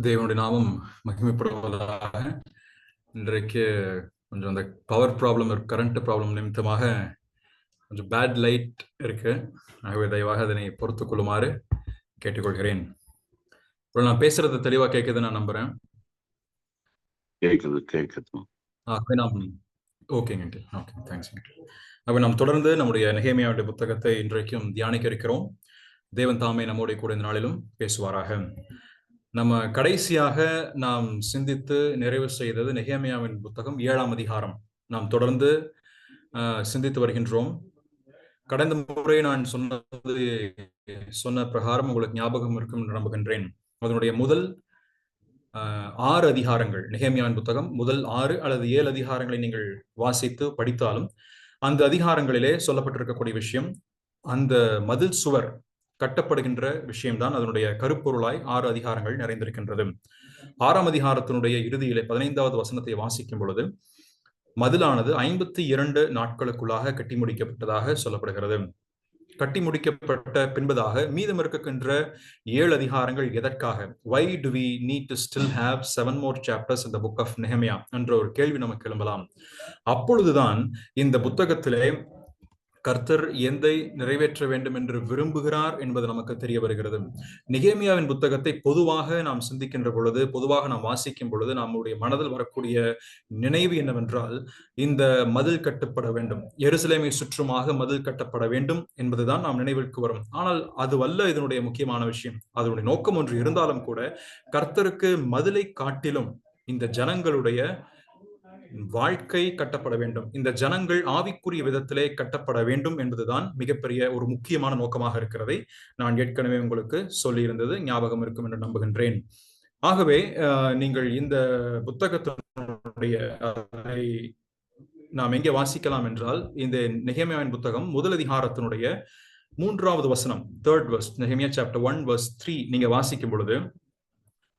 தேவனுடைய நாமம் மகிமைப்படுவதாக. இன்றைக்கு கொஞ்சம் அந்த பவர் ப்ராப்ளம் கரண்ட் ப்ராப்ளம் நிமித்தமாக கொஞ்சம் பேட் லைட் இருக்கு. ஆகவே தயவாக அதனை பொறுத்துக் கொள்ளுமாறு கேட்டுக்கொள்கிறேன். நான் பேசுறது தெளிவா கேட்குது நான் நம்புறேன். கேட்குது. ஓகேங்க. Okay, thanks. அப்ப நாம் தொடர்ந்து நம்முடைய நெகேமியாவுடைய புத்தகத்தை இன்றைக்கும் தியானிக்க இருக்கிறோம். தேவன் தாமே நம்முடைய கூட இந்த நாளிலும் பேசுவாராக. நம்ம கடைசியாக நாம் சிந்தித்து நிறைவு செய்தது நெகேமியாவின் புத்தகம் 7ஆம் அதிகாரம். நாம் தொடர்ந்து சிந்தித்து வருகின்றோம். கடந்த முறை நான் சொன்ன பிரகாரம் உங்களுக்கு ஞாபகம் இருக்கும் என்று நம்புகின்றேன். அதனுடைய முதல் 6 அதிகாரங்கள், நெகேமியாவின் புத்தகம் முதல் 6 அல்லது 7 அதிகாரங்களை நீங்கள் வாசித்து படித்தாலும் அந்த அதிகாரங்களிலே சொல்லப்பட்டிருக்கக்கூடிய விஷயம், அந்த மதில் சுவர் கட்டப்படுகின்ற விஷயம்தான் அதனுடைய கருப்பொருளாய் 6 அதிகாரங்கள் நிறைந்திருக்கின்றது. 6ஆம் அதிகாரத்தினுடைய இறுதியிலே 15வது வசனத்தை வாசிக்கும் பொழுது மதிலானது 52 நாட்களுக்குள்ளாக கட்டி முடிக்கப்பட்டதாக சொல்லப்படுகிறது. கட்டி முடிக்கப்பட்ட பின்பதாக மீதம் இருக்கின்ற 7 அதிகாரங்கள் எதற்காக? Why do we need to still have 7 more chapters in the book of Nehemiah என்ற ஒரு கேள்வி நமக்கு எழும்பலாம். அப்பொழுதுதான் இந்த புத்தகத்திலே கர்த்தர் எதை நிறைவேற்ற வேண்டும் என்று விரும்புகிறார் என்பது நமக்கு தெரிய வருகிறது. நெகேமியாவின் புத்தகத்தை பொதுவாக நாம் சிந்திக்கின்ற பொழுது, பொதுவாக நாம் வாசிக்கும் பொழுது நம்முடைய மனதில் வரக்கூடிய நினைவு என்னவென்றால், இந்த மதில் கட்டப்பட வேண்டும், எருசலேமை சுற்றுமாக மதில் கட்டப்பட வேண்டும் என்பதுதான் நாம் நினைவிற்கு வரும். ஆனால் அதுவல்ல இதனுடைய முக்கியமான விஷயம். அதனுடைய நோக்கம் ஒன்று இருந்தாலும் கூட, கர்த்தருக்கு மதிலை காட்டிலும் இந்த ஜனங்களுடைய வாழ்க்கை கட்டப்பட வேண்டும், இந்த ஜனங்கள் ஆவிக்குரிய விதத்திலே கட்டப்பட வேண்டும் என்பதுதான் மிகப்பெரிய ஒரு முக்கியமான நோக்கமாக இருக்கிறதை நான் ஏற்கனவே உங்களுக்கு சொல்லி இருந்தது ஞாபகம் இருக்கும் என்று நம்புகின்றேன். ஆகவே நீங்கள் இந்த புத்தகத்தினுடைய நாம் எங்கே வாசிக்கலாம் என்றால், இந்த நெகேமியாவின் புத்தகம் முதல் அதிகாரத்தினுடைய 3வது வசனம், 3rd verse, நெகேமியா chapter 1 verse 3 நீங்க வாசிக்கும் பொழுது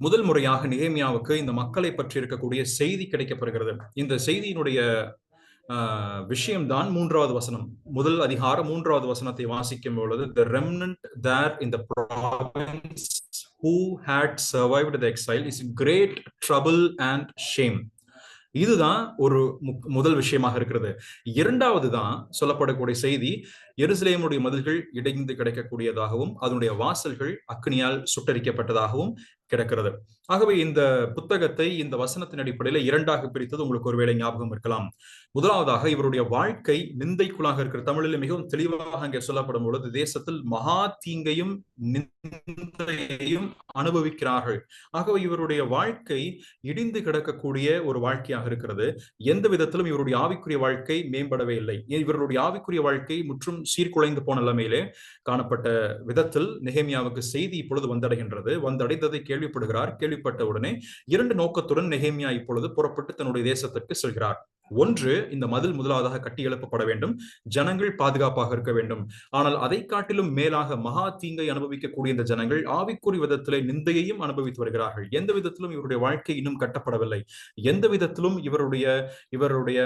முதல் முறையாக நெகேமியாவுக்கு இந்த மக்களை பற்றி இருக்கக்கூடிய செய்தி கிடைக்கப்படுகிறது. இந்த செய்தியினுடைய விஷயம்தான் 3வது வசனம். முதல் அதிகாரம் 3வது வசனத்தை வாசிக்கும் பொழுது, the remnant there in the province who had survived the exile is great trouble and shame. இதுதான் ஒரு முதல் விஷயமாக இருக்கிறது. இரண்டாவது தான் சொல்லப்படக்கூடிய செய்தி, எருசலேமுடைய மதில்கள் இடிந்து கிடைக்கக்கூடியதாகவும் அதனுடைய வாசல்கள் அக்னியால் சுட்டரிக்கப்பட்டதாகவும் கிடக்கிறது. ஆகவே இந்த புத்தகத்தை இந்த வசனத்தின் அடிப்படையில் இரண்டாக பிரித்தது உங்களுக்கு ஒருவேளை ஞாபகம் இருக்கலாம். முதலாவதாக இவருடைய வாழ்க்கை நிந்தைக்குள்ளாக இருக்கிற, தமிழில் மிகவும் தெளிவாக அங்கே சொல்லப்படும் பொழுது, தேசத்தில் மகா தீங்கையும் நிந்தையையும் அனுபவிக்கிறார்கள். ஆகவே இவருடைய வாழ்க்கை இடிந்து கிடக்கக்கூடிய ஒரு வாழ்க்கையாக இருக்கிறது. எந்த விதத்திலும் இவருடைய ஆவிக்குரிய வாழ்க்கை மேம்படவே இல்லை. இவருடைய ஆவிக்குரிய வாழ்க்கை முற்றும் சீர்குலைந்து போன நிலைமையிலே காணப்பட்ட விதத்தில் நெகேமியாவுக்கு செய்தி இப்பொழுது வந்தடைகின்றது. வந்தடைந்ததை கேள்விப்படுகிறார். கேள்விப்பட்ட உடனே 2 நோக்கத்துடன் நெகேமியா இப்பொழுது புறப்பட்டு தன்னுடைய தேசத்திற்கு செல்கிறார். ஒன்று, இந்த மதில் முதலாவதாக கட்டி எழுப்பப்பட வேண்டும், ஜனங்கள் பாதுகாப்பாக இருக்க வேண்டும். ஆனால் அதை காட்டிலும் மேலாக மகா தீங்கை அனுபவிக்கக்கூடிய இந்த ஜனங்கள் ஆவிக்குரிய விதத்திலே நிந்தையையும் அனுபவித்து வருகிறார்கள். எந்த விதத்திலும் இவருடைய வாழ்க்கை இன்னும் கட்டப்படவில்லை. எந்த விதத்திலும் இவருடைய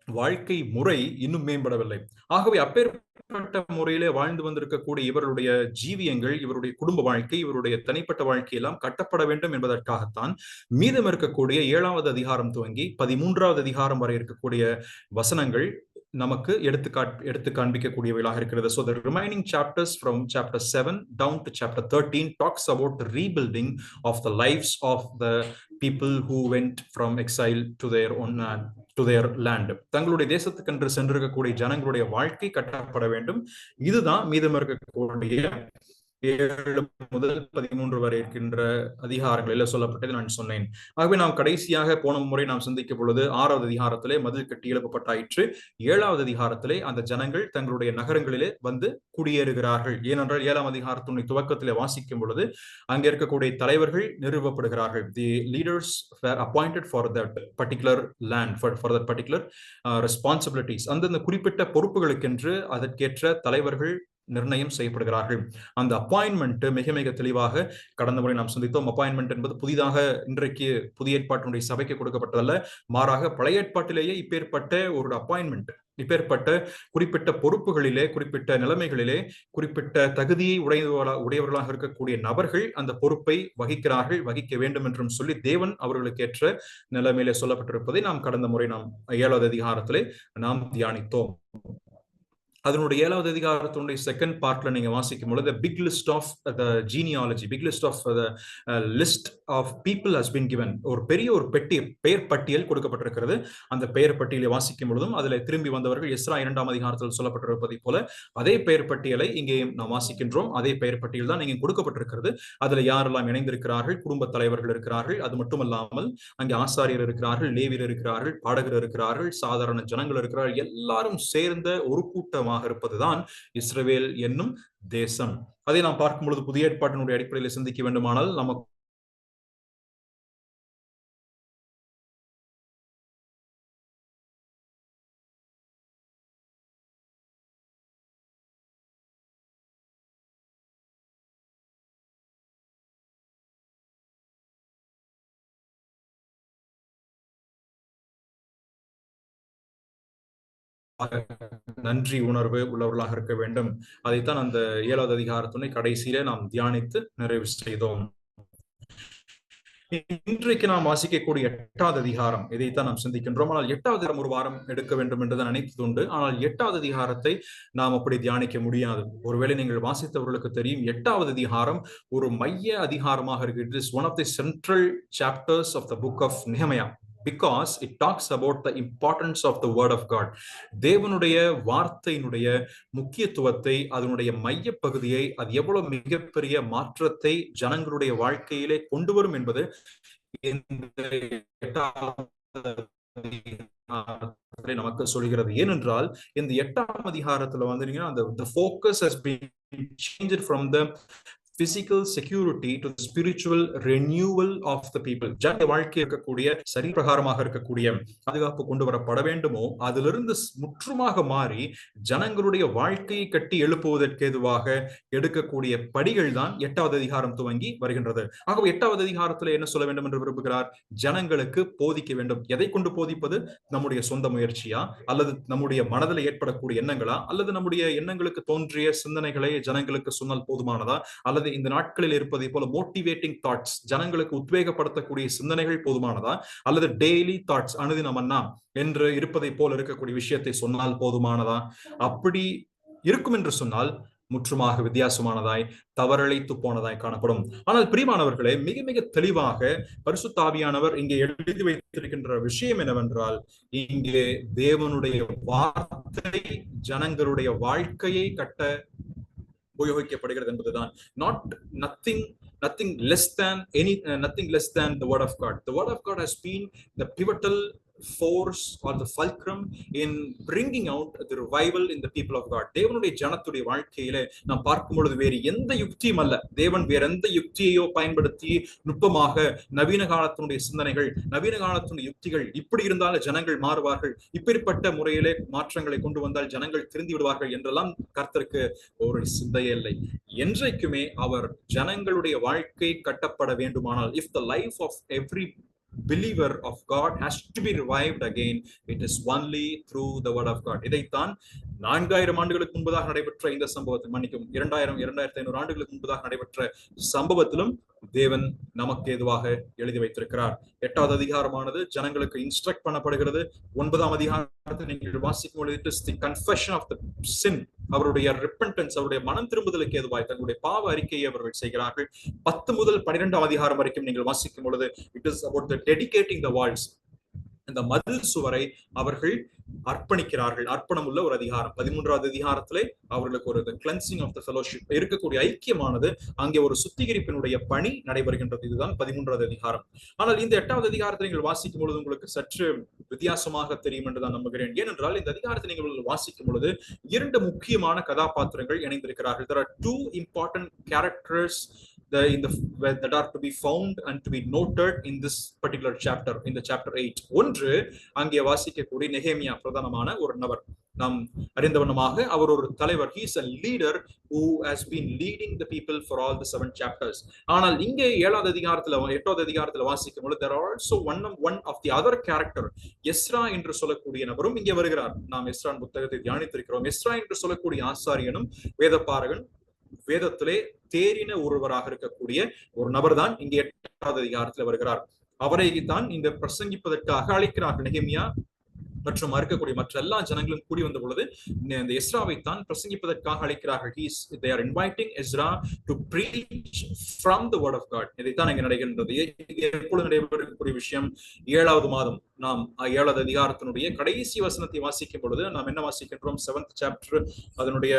வாழ்க்கை முறை இன்னும் மேம்படவில்லை. ஆகவே அப்பேற்பட்ட முறையிலே வாழ்ந்து வந்திருக்கக்கூடிய இவருடைய ஜீவியங்கள், இவருடைய குடும்ப வாழ்க்கை, இவருடைய தனிப்பட்ட வாழ்க்கை எல்லாம் கட்டப்பட வேண்டும் என்பதற்காகத்தான் மீதம் இருக்கக்கூடிய 7வது அதிகாரம் துவங்கி 13வது அதிகாரம் வரை இருக்கக்கூடிய வசனங்கள் நமக்கு எடுத்து காண்பிக்கக்கூடியவைகளாக இருக்கிறது. So the remaining chapters from chapter 7 down to chapter 13 talks about the rebuilding of the lives of the people who went from exile to their land. தங்களுடைய தேசத்துக்கென்று சென்றிருக்கக்கூடிய ஜனங்களுடைய வாழ்க்கை கட்டப்பட வேண்டும். இதுதான் மீதம் இருக்கக்கூடிய 7 முதல் 13 வரை இருக்கின்ற அதிகாரங்களில் சொல்லப்பட்டது நான் சொன்னேன். ஆகவே நாம் கடைசியாக போன முறை நாம் சிந்திக்கும் பொழுது 6வது அதிகாரத்திலே மதில் கட்டி எழுப்பப்பட்டாயிற்று. 7வது அதிகாரத்திலே அந்த ஜனங்கள் தங்களுடைய நகரங்களிலே வந்து குடியேறுகிறார்கள். ஏனென்றால் 7ஆம் அதிகாரத்தினுடைய துவக்கத்திலே வாசிக்கும் பொழுது அங்கே இருக்கக்கூடிய தலைவர்கள் நிறுவப்படுகிறார்கள். The leaders were appointed for that particular land, for that particular responsibilities. அந்த குறிப்பிட்ட பொறுப்புகளுக்கென்று அதற்கேற்ற தலைவர்கள் நிர்ணயம் செய்யப்படுகிறார்கள். அந்த அப்பாயின்மெண்ட் மிக மிக தெளிவாக கடந்த முறை நாம் சந்தித்தோம். அப்பாயின்மெண்ட் என்பது புதிதாக இன்றைக்கு புதிய ஏற்பாட்டினுடைய சபைக்கு கொடுக்கப்பட்டதல்ல, மாறாக பழைய ஏற்பாட்டிலேயே இப்பேற்பட்ட ஒரு அப்பாயின்மெண்ட், இப்பேற்பட்ட குறிப்பிட்ட பொறுப்புகளிலே, குறிப்பிட்ட நிலைமைகளிலே, குறிப்பிட்ட தகுதியை உடையவர்களாக இருக்கக்கூடிய நபர்கள் அந்த பொறுப்பை வகிக்கிறார்கள், வகிக்க வேண்டும் என்றும் சொல்லி தேவன் அவர்களுக்கு ஏற்ற நிலைமையிலே சொல்லப்பட்டிருப்பதை நாம் கடந்த முறை நாம் 7வது அதிகாரத்திலே நாம் தியானித்தோம். அதனுடைய 7வது அதிகாரத்தினுடைய செகண்ட் பார்ட்ல நீங்க வாசிக்கும் பொழுது big list of the genealogy, big list of the list of people has been given. ஒரு பெரிய ஒரு பெயர் பட்டியல் கொடுக்கப்பட்டிருக்கிறது. அந்த பெயர் பட்டியலை வாசிக்கும் பொழுதும் அதில் திரும்பி வந்தவர்கள் எஸ்ரா 2ஆம் அதிகாரத்தில் சொல்லப்பட்டிருப்பதை போல அதே பெயர் பட்டியலை இங்கே நாம் வாசிக்கின்றோம். அதே பெயர் பட்டியல் தான் இங்கே கொடுக்கப்பட்டிருக்கிறது. அதுல யாரெல்லாம் இணைந்திருக்கிறார்கள்? குடும்ப தலைவர்கள் இருக்கிறார்கள். அது மட்டுமல்லாமல் அங்கே ஆசாரியர் இருக்கிறார்கள், லேவியர் இருக்கிறார்கள், பாடகர் இருக்கிறார்கள், சாதாரண ஜனங்கள் இருக்கிறார்கள். எல்லாரும் சேர்ந்த ஒரு கூட்டமாக இருப்பதுதான் இஸ்ரவேல் என்னும் தேசம். அதை நாம் பார்க்கும் பொழுது புதிய ஏற்பாட்டினுடைய அடிப்படையில் சிந்திக்க வேண்டுமானால் நமக்கு நன்றி உணர்வு உள்ளவர்களாக இருக்க வேண்டும். அதைத்தான் அந்த 7வது அதிகாரத்தினை கடைசியில நாம் தியானித்து நிறைவு செய்தோம். இன்றைக்கு நாம் வாசிக்கக்கூடிய 8வது அதிகாரம், இதைத்தான் நாம் சிந்திக்கின்றோம். ஆனால் 8வது அதிகாரம் ஒரு வாரம் எடுக்க வேண்டும் என்றுதான் நினைத்ததுண்டு. ஆனால் 8வது அதிகாரத்தை நாம் அப்படி தியானிக்க முடியாது. ஒருவேளை நீங்கள் வாசித்தவர்களுக்கு தெரியும், 8வது அதிகாரம் ஒரு மைய அதிகாரமாக இருக்கு. It is one of the central chapters of the book of Nehemiah, because it talks about the importance of the word of God. தேவனுடைய வார்த்தையினுடைய முக்கியத்துவத்தை, அதனுடைய மைய பகுதியை, அது எவ்வளவு மிகப்பெரிய மாற்றத்தை ஜனங்களுடைய வாழ்க்கையிலே கொண்டு வரும் என்பது நமக்கு சொல்கிறது. ஏனென்றால் இந்த 8ஆம் அதிகாரத்துல வந்து the focus has been changed from the physical security to the spiritual renewal of the people. ஜன வாழ்க்கை இருக்கக்கூடிய சரி பிரகாரமாக இருக்கக்கூடிய பாதுகாப்பு கொண்டு வரப்பட வேண்டுமோ அதிலிருந்து முற்றுமாக மாறி ஜனங்களுடைய வாழ்க்கையை கட்டி எழுப்புவதற்கு ஏதுவாக எடுக்கக்கூடிய படிகள் தான் 8வது அதிகாரம் துவங்கி வருகின்றது. ஆகவே 8வது அதிகாரத்தில் என்ன சொல்ல வேண்டும் என்று விரும்புகிறார்? ஜனங்களுக்கு போதிக்க வேண்டும். எதை கொண்டு போதிப்பது? நம்முடைய சொந்த முயற்சியா, அல்லது நம்முடைய மனதில் ஏற்படக்கூடிய எண்ணங்களா, அல்லது நம்முடைய எண்ணங்களுக்கு தோன்றிய சிந்தனைகளை ஜனங்களுக்கு சொன்னால் போதுமானதா, அல்லது இந்த நாட்களில் இருப்பதை போல மோட்டிவேட்டிங் தாட்ஸ், ஜனங்களுக்கு உத்வேகப்படுத்தக்கூடிய சிந்தனைகள் போதுமானதா, அல்லது டெய்லி தாட்ஸ், அனுதினமன்னா என்று இருப்பதை போல இருக்கக்கூடிய விஷயத்தை சொன்னால் போதுமானதா? அப்படி இருக்கும் என்று சொன்னால் முற்றுமாக வித்தியாசமானதாய், தவறழைத்து போனதாய் காணப்படும். ஆனால் பிரியமானவர்களே, மிக மிக தெளிவாக பரிசுத்த ஆவியானவர் இங்கே எழுதி வைத்திருக்கின்ற விஷயம் என்னவென்றால், இங்கே தேவனுடைய வார்த்தை ஜனங்களுடைய வாழ்க்கையை கட்ட உபயோகிக்கப்படுகிறது என்பதுதான். nothing less than the word of God. The word of God has been the pivotal force or the fulcrum in bringing out the revival in the people of God. தேவனுடைய ஜனத்துடைய வாழ்க்கையிலே நாம் பார்க்கும் பொழுது வேறு எந்த யுக்தியும் அல்ல. தேவன் வேற எந்த யுக்தியையோ பயன்படுத்தி நுட்பமாக நவீன காலத்தினுடைய சிந்தனைகள், நவீன காலத்தினுடைய யுக்திகள் இப்படி இருந்தால் ஜனங்கள் மாறுவார்கள், இப்படிப்பட்ட முறையிலே மாற்றங்களை கொண்டு வந்தால் ஜனங்கள் திருந்தி விடுவார்கள் என்றெல்லாம் கர்த்தருக்கு ஒரு சிந்தையே இல்லை. என்றைக்குமே அவர் ஜனங்களுடைய வாழ்க்கை கட்டப்பட வேண்டுமானால், if the life of every believer of God has to be revived again, it is only through the word of God. இதைத்தான் 4000 ஆண்டுகளுக்கு முன்பதாக நடைபெற்ற இந்த சம்பவத்தில், மன்னிக்கும் 2500 ஆண்டுகளுக்கு முன்பதாக நடைபெற்ற சம்பவத்திலும் தேவன் நமக்கு ஏதுவாக எழுதி வைத்திருக்கிறார். 8வது அதிகாரமானது ஜனங்களுக்கு இன்ஸ்ட்ரக்ட் பண்ணப்படுகிறது. 9ஆம் அதிகாரத்தை நீங்கள் வாசிக்கும் பொழுது it is the confession of the sin, அவருடைய ரிப்பெண்டன்ஸ், அவருடைய மனம் திரும்புதலுக்கு ஏதுவாய் தங்களுடைய பாவ அறிக்கையை அவர்கள் செய்கிறார்கள். 10 முதல் 12ஆம் அதிகாரம் வரைக்கும் நீங்கள் வாசிக்கும் பொழுது it is about the dedicating the walls, இந்த மதில் சுவரை அவர்கள் அர்ப்பணிக்கிறார்கள். அர்ப்பணம் உள்ள ஒரு அதிகாரம். 13வது அதிகாரத்திலே அவர்களுக்கு ஒரு கிளென்சிங் ஆஃப் த ஃபெலோஷிப், இருக்கக்கூடிய ஐக்கியமானது, அங்கே ஒரு சுத்திகரிப்பினுடைய பணி நடைபெறுகின்றது. இதுதான் 13வது அதிகாரம். ஆனால் இந்த 8வது அதிகாரத்தை நீங்கள் வாசிக்கும் பொழுது உங்களுக்கு சற்று வித்தியாசமாக தெரியும் என்று தான் நம்புகிறேன். ஏனென்றால் இந்த அதிகாரத்தை நீங்கள் வாசிக்கும் பொழுது 2 முக்கியமான கதாபாத்திரங்கள் இணைந்திருக்கிறார்கள். There are 2 important characters that are to be found and to be noted in this particular chapter, in the chapter 8. ஒன்று அங்கே வாசிக்கக்கூடிய நெகேமியா பிரதானமான ஒரு நபர். நாம் அறிந்தவண்ணமாக அவர் ஒரு தலைவர். he is a leader who has been leading the people for all the 7 chapters. ஆனால் இங்கே 7வது அதிகாரத்துல 8வது அதிகாரத்துல வாசிக்கும் பொழுது there are also one of the other character, Ezra என்று சொல்லக்கூடிய நபரும் இங்கே வருகிறார். நாம் எஸ்ரான் புத்தகத்தை தியானித்திருக்கிறோம். எஸ்ரா என்று சொல்லக்கூடிய ஆசாரியனும் வேதபாரகன், வேதத்திலே தேறின ஒருவராக இருக்கக்கூடிய ஒரு நபர் தான் இங்கே 8வது அதிகாரத்தில் வருகிறார். அவரை தான் இந்த பிரசங்கிப்பதற்காக அழைக்கிறார்கள். நெகேமியா மற்றும் இருக்கக்கூடிய மற்ற எல்லா ஜனங்களும் கூடி வந்த பொழுது இந்த எஸ்ராவை தான் பிரசங்கிப்பதற்காக அழைக்கிறார்கள். they are inviting Ezra to preach from the word of God. இதைத்தான் இங்கே நடக்கின்றது. எப்பொழுது நடைபெறக்கூடிய விஷயம்? 7வது மாதம் நாம் 7வது அதிகாரத்தினுடைய கடைசி வசனத்தை வாசிக்கும் பொழுது நாம் என்ன வாசிக்கின்றோம்? 7th chapter அதனுடைய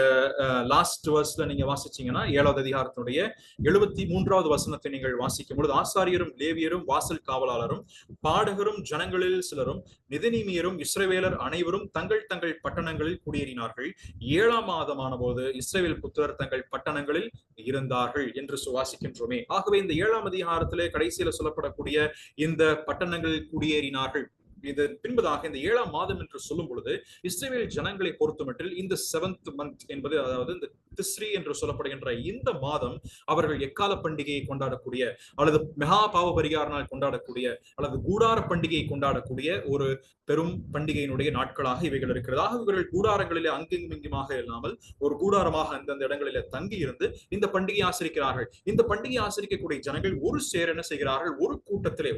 லாஸ்ட் வேர்ஸ்ல நீங்க வாசிச்சீங்கன்னா 7வது அதிகாரத்தினுடைய 73வது வசனத்தை நீங்கள் வாசிக்கும் பொழுது ஆசாரியரும் லேவியரும் வாசல் காவலாளரும் பாடகரும் ஜனங்களில் சிலரும் நிதிநீமியரும் இஸ்ரவேலர் அனைவரும் தங்கள் தங்கள் பட்டணங்களில் குடியேறினார்கள். 7ஆம் மாதமான போது இஸ்ரவேல் புத்திரர் தங்கள் பட்டணங்களில் இருந்தார்கள் என்று வாசிக்கின்றோமே. ஆகவே இந்த 7ஆம் அதிகாரத்திலே கடைசியில சொல்லப்படக்கூடிய இந்த பட்டணங்களில் குடியேறினார்கள். இது பின்பதாக இந்த 7ஆம் மாதம் என்று சொல்லும் பொழுது இஸ்ரவேல் ஜனங்களை பொறுத்தமட்டில் இந்த 7th month என்பது, அதாவது இந்த திஸ்ரி என்று சொல்லப்படுகின்ற இந்த மாதம் அவர்கள் எக்கால பண்டிகையை கொண்டாடக்கூடிய அல்லது மெகா பாவ பரிகார நாள் கொண்டாடக்கூடிய அல்லது கூடார பண்டிகையை கொண்டாடக்கூடிய ஒரு பெரும் பண்டிகையினுடைய நாட்களாக இவைகள் இருக்கிறது. ஆக இவர்கள் கூடாரங்களிலே அங்கெங்குமாக இல்லாமல் ஒரு கூடாரமாக அந்தந்த இடங்களிலே தங்கி இருந்து இந்த பண்டிகையை ஆசரிக்கிறார்கள். இந்த பண்டிகையை ஆசரிக்கக்கூடிய ஜனங்கள் ஒரு சேர என்ன செய்கிறார்கள்? ஒரு கூட்டத்திலே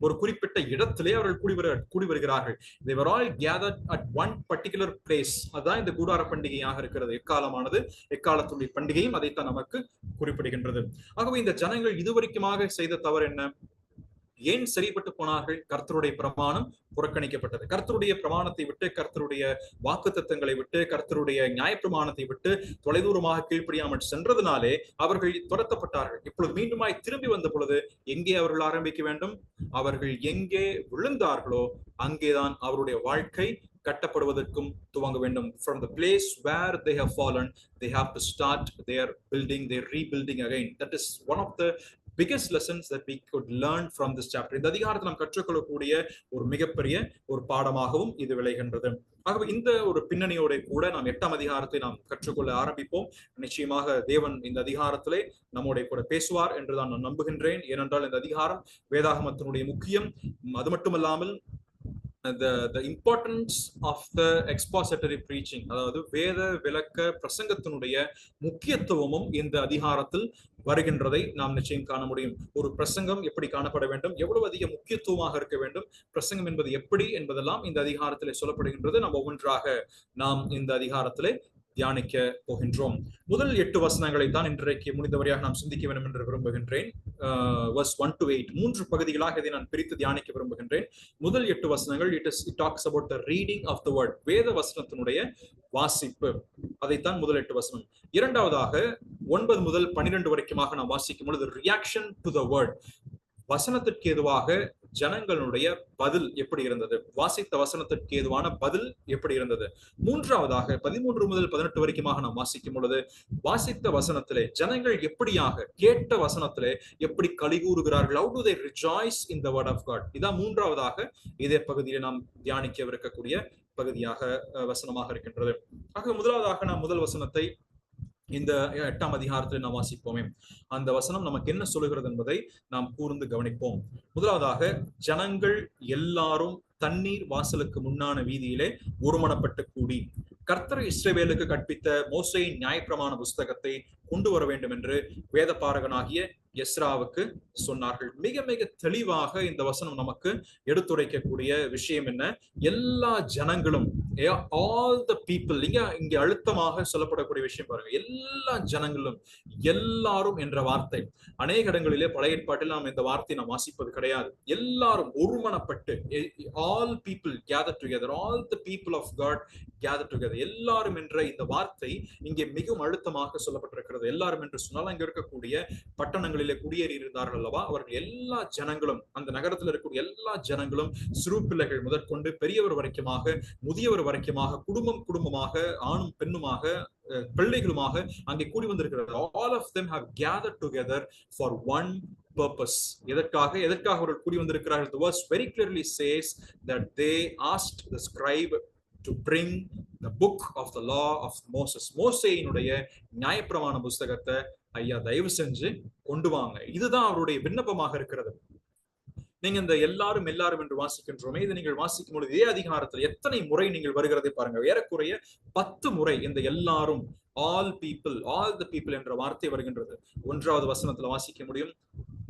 ஒரு குறிப்பிட்ட இடத்திலே அவர்கள் கூடி வருகிறார்கள். They were all gathered at one particular place. அதான் இந்த கூடார பண்டிகையாக இருக்கிறது. எக்காலமானது, எக்காலத்துடைய பண்டிகையும் அதைத்தான் நமக்கு குறிப்பிடுகின்றது. ஆகவே இந்த ஜனங்கள் இதுவரைக்குமாக செய்த தவறு என்ன? ஏன் சரிப்பட்டு போனார்கள்? கர்த்தருடைய பிரமாணம் புறக்கணிக்கப்பட்டது. கர்த்தருடைய பிரமாணத்தை விட்டு, கர்த்தருடைய வாக்குத்தத்தங்களை விட்டு, கர்த்தருடைய நியாயப்பிரமாணத்தை விட்டு தொலைதூரமாக கீழ்ப்படியாமல் சென்றதுனாலே அவர்கள் துரத்தப்பட்டார்கள். இப்பொழுது மீண்டுமாய் திரும்பி வந்த பொழுது எங்கே அவர்கள் ஆரம்பிக்க வேண்டும்? அவர்கள் எங்கே விழுந்தார்களோ அங்கேதான் அவருடைய வாழ்க்கை கட்டப்படுவதற்கும் துவங்க வேண்டும். From the place where they have fallen, they have to start their building, their rebuilding again. That is one of the biggest lessons that we could learn from this chapter. இந்த அதிகாரத்தை நாம் கற்றுக்கொள்ளக்கூடிய ஒரு மிகப்பெரிய ஒரு பாடமாகவும் இது விளைகின்றது. ஆகவே இந்த ஒரு பின்னணியோட கூட நாம் 8ஆம் அதிகாரத்தை நாம் கற்றுக்கொள்ள ஆரம்பிப்போம். நிச்சயமாக தேவன் இந்த அதிகாரத்திலே நம்மோட கூட பேசுவார் என்றுதான் நான் நம்புகின்றேன். ஏனென்றால் இந்த அதிகாரம் வேதாகமத்தினுடைய முக்கியம். அது மட்டுமல்லாமல் the importance of the expository preaching, அதாவது வேத விளக்க பிரசங்கத்தினுடைய முக்கியத்துவமும் இந்த அதிகாரத்தில் வருகின்றதை நாம் நிச்சயம் காண முடியும். ஒரு பிரசங்கம் எப்படி காணப்பட வேண்டும், எவ்வளவு அதிக முக்கியத்துவமாக இருக்க வேண்டும், பிரசங்கம் என்பது எப்படி என்பதெல்லாம் இந்த அதிகாரத்திலே சொல்லப்படுகின்றது. நாம் ஒவ்வொன்றாக நாம் இந்த அதிகாரத்திலே தியானிக்க போகின்றோம். முதல் 8 வசனங்களை தான் இன்றைக்கு முடிந்தவரையாக நாம் சிந்திக்க வேண்டும் என்று விரும்புகின்றேன். verse 1 to 8 3 பகுதிகளாக இதை நான் பிரித்து தியானிக்க விரும்புகின்றேன். முதல் 8 வசனங்கள் it talks about the reading of the word, வேத வசனத்தினுடைய வாசிப்பு. அதைத்தான் முதல் 8 வசனம். இரண்டாவதாக 9 முதல் 12 வரைக்குமாக நாம் வாசிக்கும் பொழுது reaction to the word, வசனத்திற்கு ஏதுவாக ஜனங்களுடைய பதில் எப்படி இருந்தது, வாசித்த வசனத்திற்கு ஏதுவான பதில் எப்படி இருந்தது. மூன்றாவதாக 13 முதல் 18 வரைக்குமாக நாம் வாசிக்கும் பொழுது வாசித்த வசனத்திலே ஜனங்கள் எப்படியாக கேட்ட வசனத்திலே எப்படி களி கூறுகிறார்கள், how do they rejoice in the word of God. இதான் மூன்றாவதாக இதே பகுதியில் நாம் தியானிக்கவிருக்கக்கூடிய பகுதியாக வசனமாக இருக்கின்றது. ஆக முதலாவதாக நாம் முதல் வசனத்தை இந்த 8ஆம் அதிகாரத்தில் நாம் வாசிப்போமே. அந்த வசனம் நமக்கு என்ன சொல்லுகிறது என்பதை நாம் கூர்ந்து கவனிப்போம். முதலாவதாக ஜனங்கள் எல்லாரும் தண்ணீர் வாசலுக்கு முன்னான வீதியிலே ஒருமனப்பட்டு கூடி கர்த்தர் இஸ்ரவேலுக்கு கற்பித்த மோசேயின் நியாயப்பிரமாண புஸ்தகத்தை கொண்டு வர வேண்டும் என்று வேதபாரகனாகிய எஸ்ராவுக்கு சொன்னார்கள். மிக மிக தெளிவாக இந்த வசனம் நமக்கு எடுத்துரைக்கக்கூடிய விஷயம் என்ன? எல்லா ஜனங்களும், ஆல் த பீப்புள், இங்க அழுத்தமாக சொல்லப்படக்கூடிய விஷயம் பாருங்க. எல்லா ஜனங்களும், எல்லாரும் என்ற வார்த்தை அநேக இடங்களிலே பழைய ஏற்பாட்டில் நாம் இந்த வார்த்தையை நாம் வாசிப்பது கிடையாது. எல்லாரும் ஒருமனப்பட்டு, all people gather together, all the people of God gather together, எல்லாரும் என்ற இந்த வார்த்தை இங்கே மிகவும் அழுத்தமாக சொல்லப்பட்டிருக்கிறது. எல்லாரும் என்று சொன்னால் அங்க இருக்கக்கூடிய பட்டணங்களிலே குடியேறி இருந்தார்கள் அல்லவா, அவர்கள் எல்லா ஜனங்களும், அந்த நகரத்தில் இருக்கக்கூடிய எல்லா ஜனங்களும், சிறு பிள்ளைகள் முதற்கொண்டு பெரியவர் வரைக்குமாக, முதியவர் வரைக்குமாக குடும்பமாக ஆணும் பெண்ணுமாக பிள்ளைகளுமாக அங்கே கூடி வந்திருக்கிறார். all of them have gathered together for one purpose. எதற்காக அவர்கள் கூடி வந்திருக்கிறார்கள்? The verse very clearly says that they asked the scribe to bring the book of the law of Moses. மோசேயினுடைய நியாயப்பிரமாண புத்தகத்தை ஐயா தயவு செஞ்சு கொண்டு வாங்க. இதுதான் அவருடைய விண்ணப்பமாக இருக்கிறது. நீங்க இந்த எல்லாரும் என்று வாசிக்கின்றோமே, இதை நீங்கள் வாசிக்கும் பொழுது இதே அதிகாரத்தில் எத்தனை முறை நீங்கள் வருகிறதை பாருங்க. ஏறக்குறைய 10 முறை இந்த எல்லாரும், all the people என்ற வார்த்தை வருகின்றது. 1வது வசனத்துல வாசிக்க முடியும்,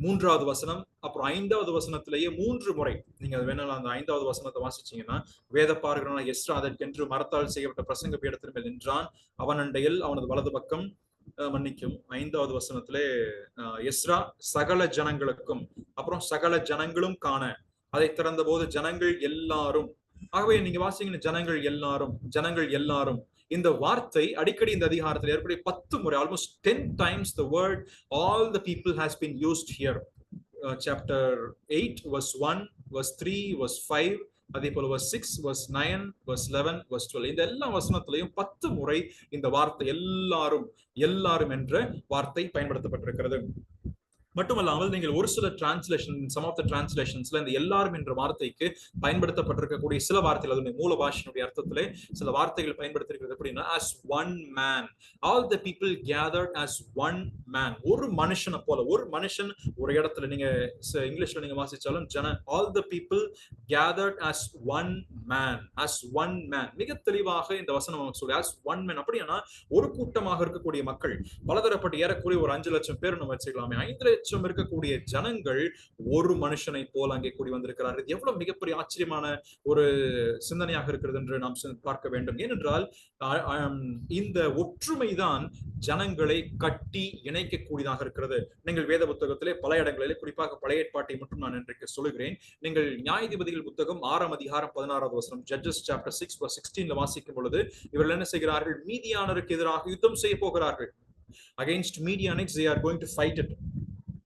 3வது வசனம், அப்புறம் 5வது வசனத்திலேயே 3 முறை. நீங்க வேணாலும் அந்த 5வது வசனத்தை வாசிச்சீங்கன்னா, வேத பார்க்கிறவன் எஸ்ரா அதற்கென்று மரத்தால் செய்யப்பட்ட பிரசங்க பீடத்தின் மேல் நின்றான், அவன் அண்டையில் அவனது வலது பக்கம், மன்னிக்கும் 5வது வசனத்திலே எஸ்ரா சகல ஜனங்களுக்கும், அப்புறம் சகல ஜனங்களும் காண அதை திறந்த போது ஜனங்கள் எல்லாரும். ஆகவே நீங்க வாசிங்க, ஜனங்கள் எல்லாரும் இந்த வார்த்தை அடிக்கடி இந்த அதிகாரத்தில் ஏற்படைய 10 முறை, almost 10 times the word all the people has been used here. Chapter 8 verse 1, verse 3, verse 5, அதே போல verse 6, verse 9, verse 11, verse 12. இந்த எல்லா வசனத்திலையும் 10 முறை இந்த வார்த்தை எல்லாரும் என்ற வார்த்தை பயன்படுத்தப்பட்டிருக்கிறது. மட்டுமல்லாமல் நீங்கள் ஒரு சில டிரான்ஸ்லேஷன், சம் ஆஃப் த டிரான்ஸ்லேஷன்ஸ்ல இந்த எல்லாரும் என்ற வார்த்தைக்கு பயன்படுத்தப்பட்டிருக்கக்கூடிய சில வார்த்தைகள், அதனுடைய மூல பாஷையினுடைய அர்த்தத்திலே சில வார்த்தைகள் பயன்படுத்திருக்கிறது. அப்படின்னா as one man, all the people gathered as one man. ஒரு மனுஷனை போல, ஒரு மனுஷன் ஒரு இடத்துல, நீங்க இங்கிலீஷ்ல நீங்க வாசிச்சாலும் all the people gathered as one man, மிக தெளிவாக இந்த வசனம் சொல்லி as one man. அப்படின்னா ஒரு கூட்டமாக இருக்கக்கூடிய மக்கள் பலதரப்பட்ட ஏறக்குறைய ஒரு 5 லட்சம் பேர் நம்ம வச்சுக்கலாமே, 5 லட்சம் இருக்கக்கூடிய ஜனங்கள் ஒரு மனுஷனை போல அங்கே கூடி வந்திருக்கிறார்கள். இது எவ்வளவு மிகப்பெரிய ஆச்சரியமான ஒரு சிந்தனையாக இருக்கிறது என்று நாம் பார்க்க வேண்டும். ஏனென்றால் இந்த ஒற்றுமைதான் ஜனங்களை கட்டி இணைக்கக்கூடியதாக இருக்கிறது. நீங்கள் வேத புத்தகத்திலே பல இடங்களிலே, குறிப்பாக பழைய ஏற்பாட்டை மட்டும் நான் இன்றைக்கு சொல்லுகிறேன். நீங்கள் நியாயாதிபதிகள் புத்தகம் 6ஆம் அதிகாரம் 16வது வசனம், Judges chapter 6 verse 16 வாசிக்கும் பொழுது இவர்கள் என்ன செய்கிறார்கள்? மீதியானருக்கு எதிராக யுத்தம் செய்ய போகிறார்கள். Against Midianites they are going to fight it.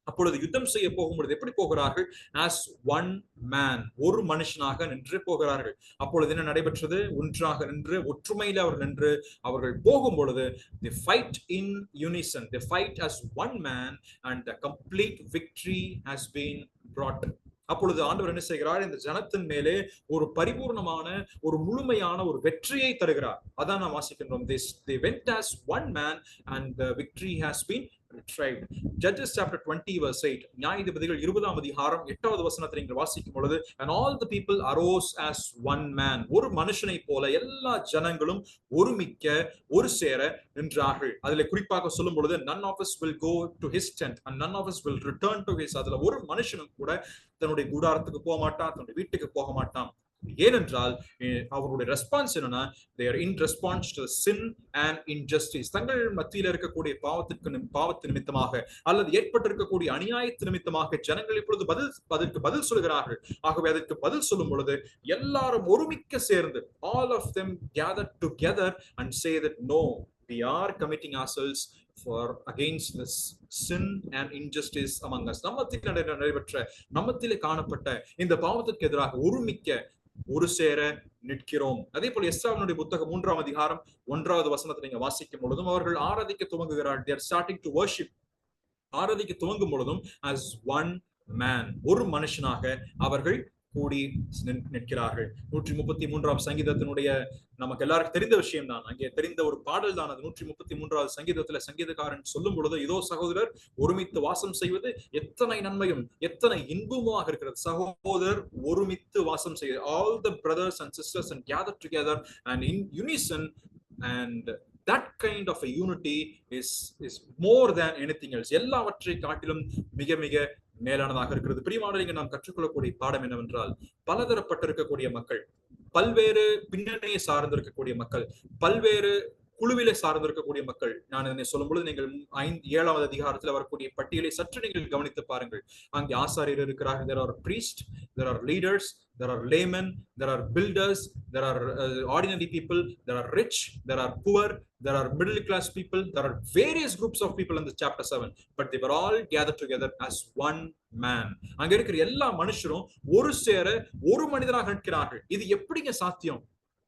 அப்பொழுது யுத்தம் செய்ய போகும்பொழுது எப்படி போகிறார்கள்? as one man, ஒரு மனுஷனாக நின்று போகிறார்கள். அப்பொழுது என்ன நடைபெற்றது? ஒன்றாக நின்று, ஒற்றுமையில அவர்கள் போகும் பொழுது they fight in unison, they fight as one man and the complete victory has been brought. அப்பொழுது ஆண்டவர் என்ன செய்கிறார்? இந்த ஜனத்தின் மேலே ஒரு பரிபூர்ணமான, ஒரு முழுமையான ஒரு வெற்றியை தருகிறார். அதான் நாம் வாசிக்கின்றோம். they went as one man and the victory has been retrieved. Judges chapter 20 verse 8, நியாயாதிபதிகள் 20ஆம் அதிகாரம் 8வது வசனத்தை நீங்கள் வாசிக்கும் பொழுது and all the people arose as one man, ஒரு மனுஷனை போல எல்லா ஜனங்களும் ஒருமிக்க ஒரு சேர நின்றார்கள். அதிலே குறிப்பாக சொல்லும் பொழுது none of us will go to his tent and none of us will return to his. அதுல ஒரு மனுஷனும் கூட தன்னுடைய கூடாரத்துக்கு போக மாட்டான், தன்னுடைய வீட்டுக்கு போக மாட்டான். ஏனென்றால் அவருடைய ரெஸ்பான்ஸ் என்னன்னா, they are in response to sin and injustice. தங்கள் மத்தியில் இருக்கக்கூடிய பாவத்தின் நிமித்தமாக அல்லது ஏற்பட்டிருக்கக்கூடிய அநியாயத்தின் நிமித்தமாக ஜனங்கள் இப்பொழுது அதற்கு பதில் சொல்கிறார்கள். ஆகவே அதற்கு பதில் சொல்லும் பொழுது எல்லாரும் ஒருமிக்க சேர்ந்து, all of them gathered together and say that no, we are committing ourselves for against this sin and injustice among us. நம்மத்திலே காணப்பட்ட இந்த பாவத்திற்கு எதிராக ஒருமிக்க ஒரு சேர நிற்கிறோம். அதே போல எஸ்ராவினுடைய புத்தகம் 3ஆம் அதிகாரம் 1வது வசனத்தை நீங்க வாசிக்கும் பொழுதும் அவர்கள் ஆராதிக்க துவங்குகிறார்கள். they are starting to worship. ஆராதிக்க துவங்கும் பொழுதும் as one man, ஒரு மனுஷனாக அவர்கள் கூடி நிற்கிறார்கள். 133ஆம் சங்கீதத்தினுடைய நமக்கு எல்லாருக்கும் தெரிந்த விஷயம் தான், அங்கே தெரிந்த ஒரு பாடல் தான் அது. 133வது சங்கீதத்துல சங்கீதக்காரன் சொல்லும் பொழுது, இதோ சகோதரர் ஒருமித்து வாசம் செய்வது எத்தனை நன்மையும் எத்தனை இன்புமாக இருக்கிறது. சகோதரர் ஒருமித்து வாசம் செய்வது, all the brothers and sisters and gather together and in unison, and that kind of a unity is more than anything else. எல்லாவற்றை காட்டிலும் மிக மிக மேலானதாக இருக்கிறது. பிரியமானவர்களே, நாம் கற்றுக்கொள்ளக்கூடிய பாடம் என்னவென்றால், பலதரப்பட்டிருக்கக்கூடிய மக்கள், பல்வேறு பின்னணியை சார்ந்திருக்கக்கூடிய மக்கள், பல்வேறு குழுவிலே சார்ந்திருக்கக்கூடிய மக்கள். நான் இதனை சொல்லும் பொழுது நீங்கள் 7வது அதிகாரத்தில் வரக்கூடிய பட்டியலை சற்று நீங்கள் கவனித்து பாருங்கள். அங்கே ஆசாரியர் இருக்கிறார்கள், there are priests, there are leaders, there are laymen, there are builders, there are ordinary people, there are rich, there are poor, there are middle class people, there are various groups of people in the chapter 7, but they were all gathered together as one man. அங்க இருக்கிற எல்லா மனுஷரும் ஒரு சேர ஒரு மனிதனாக நிற்கிறார்கள். இது எப்படிங்க சாத்தியம்?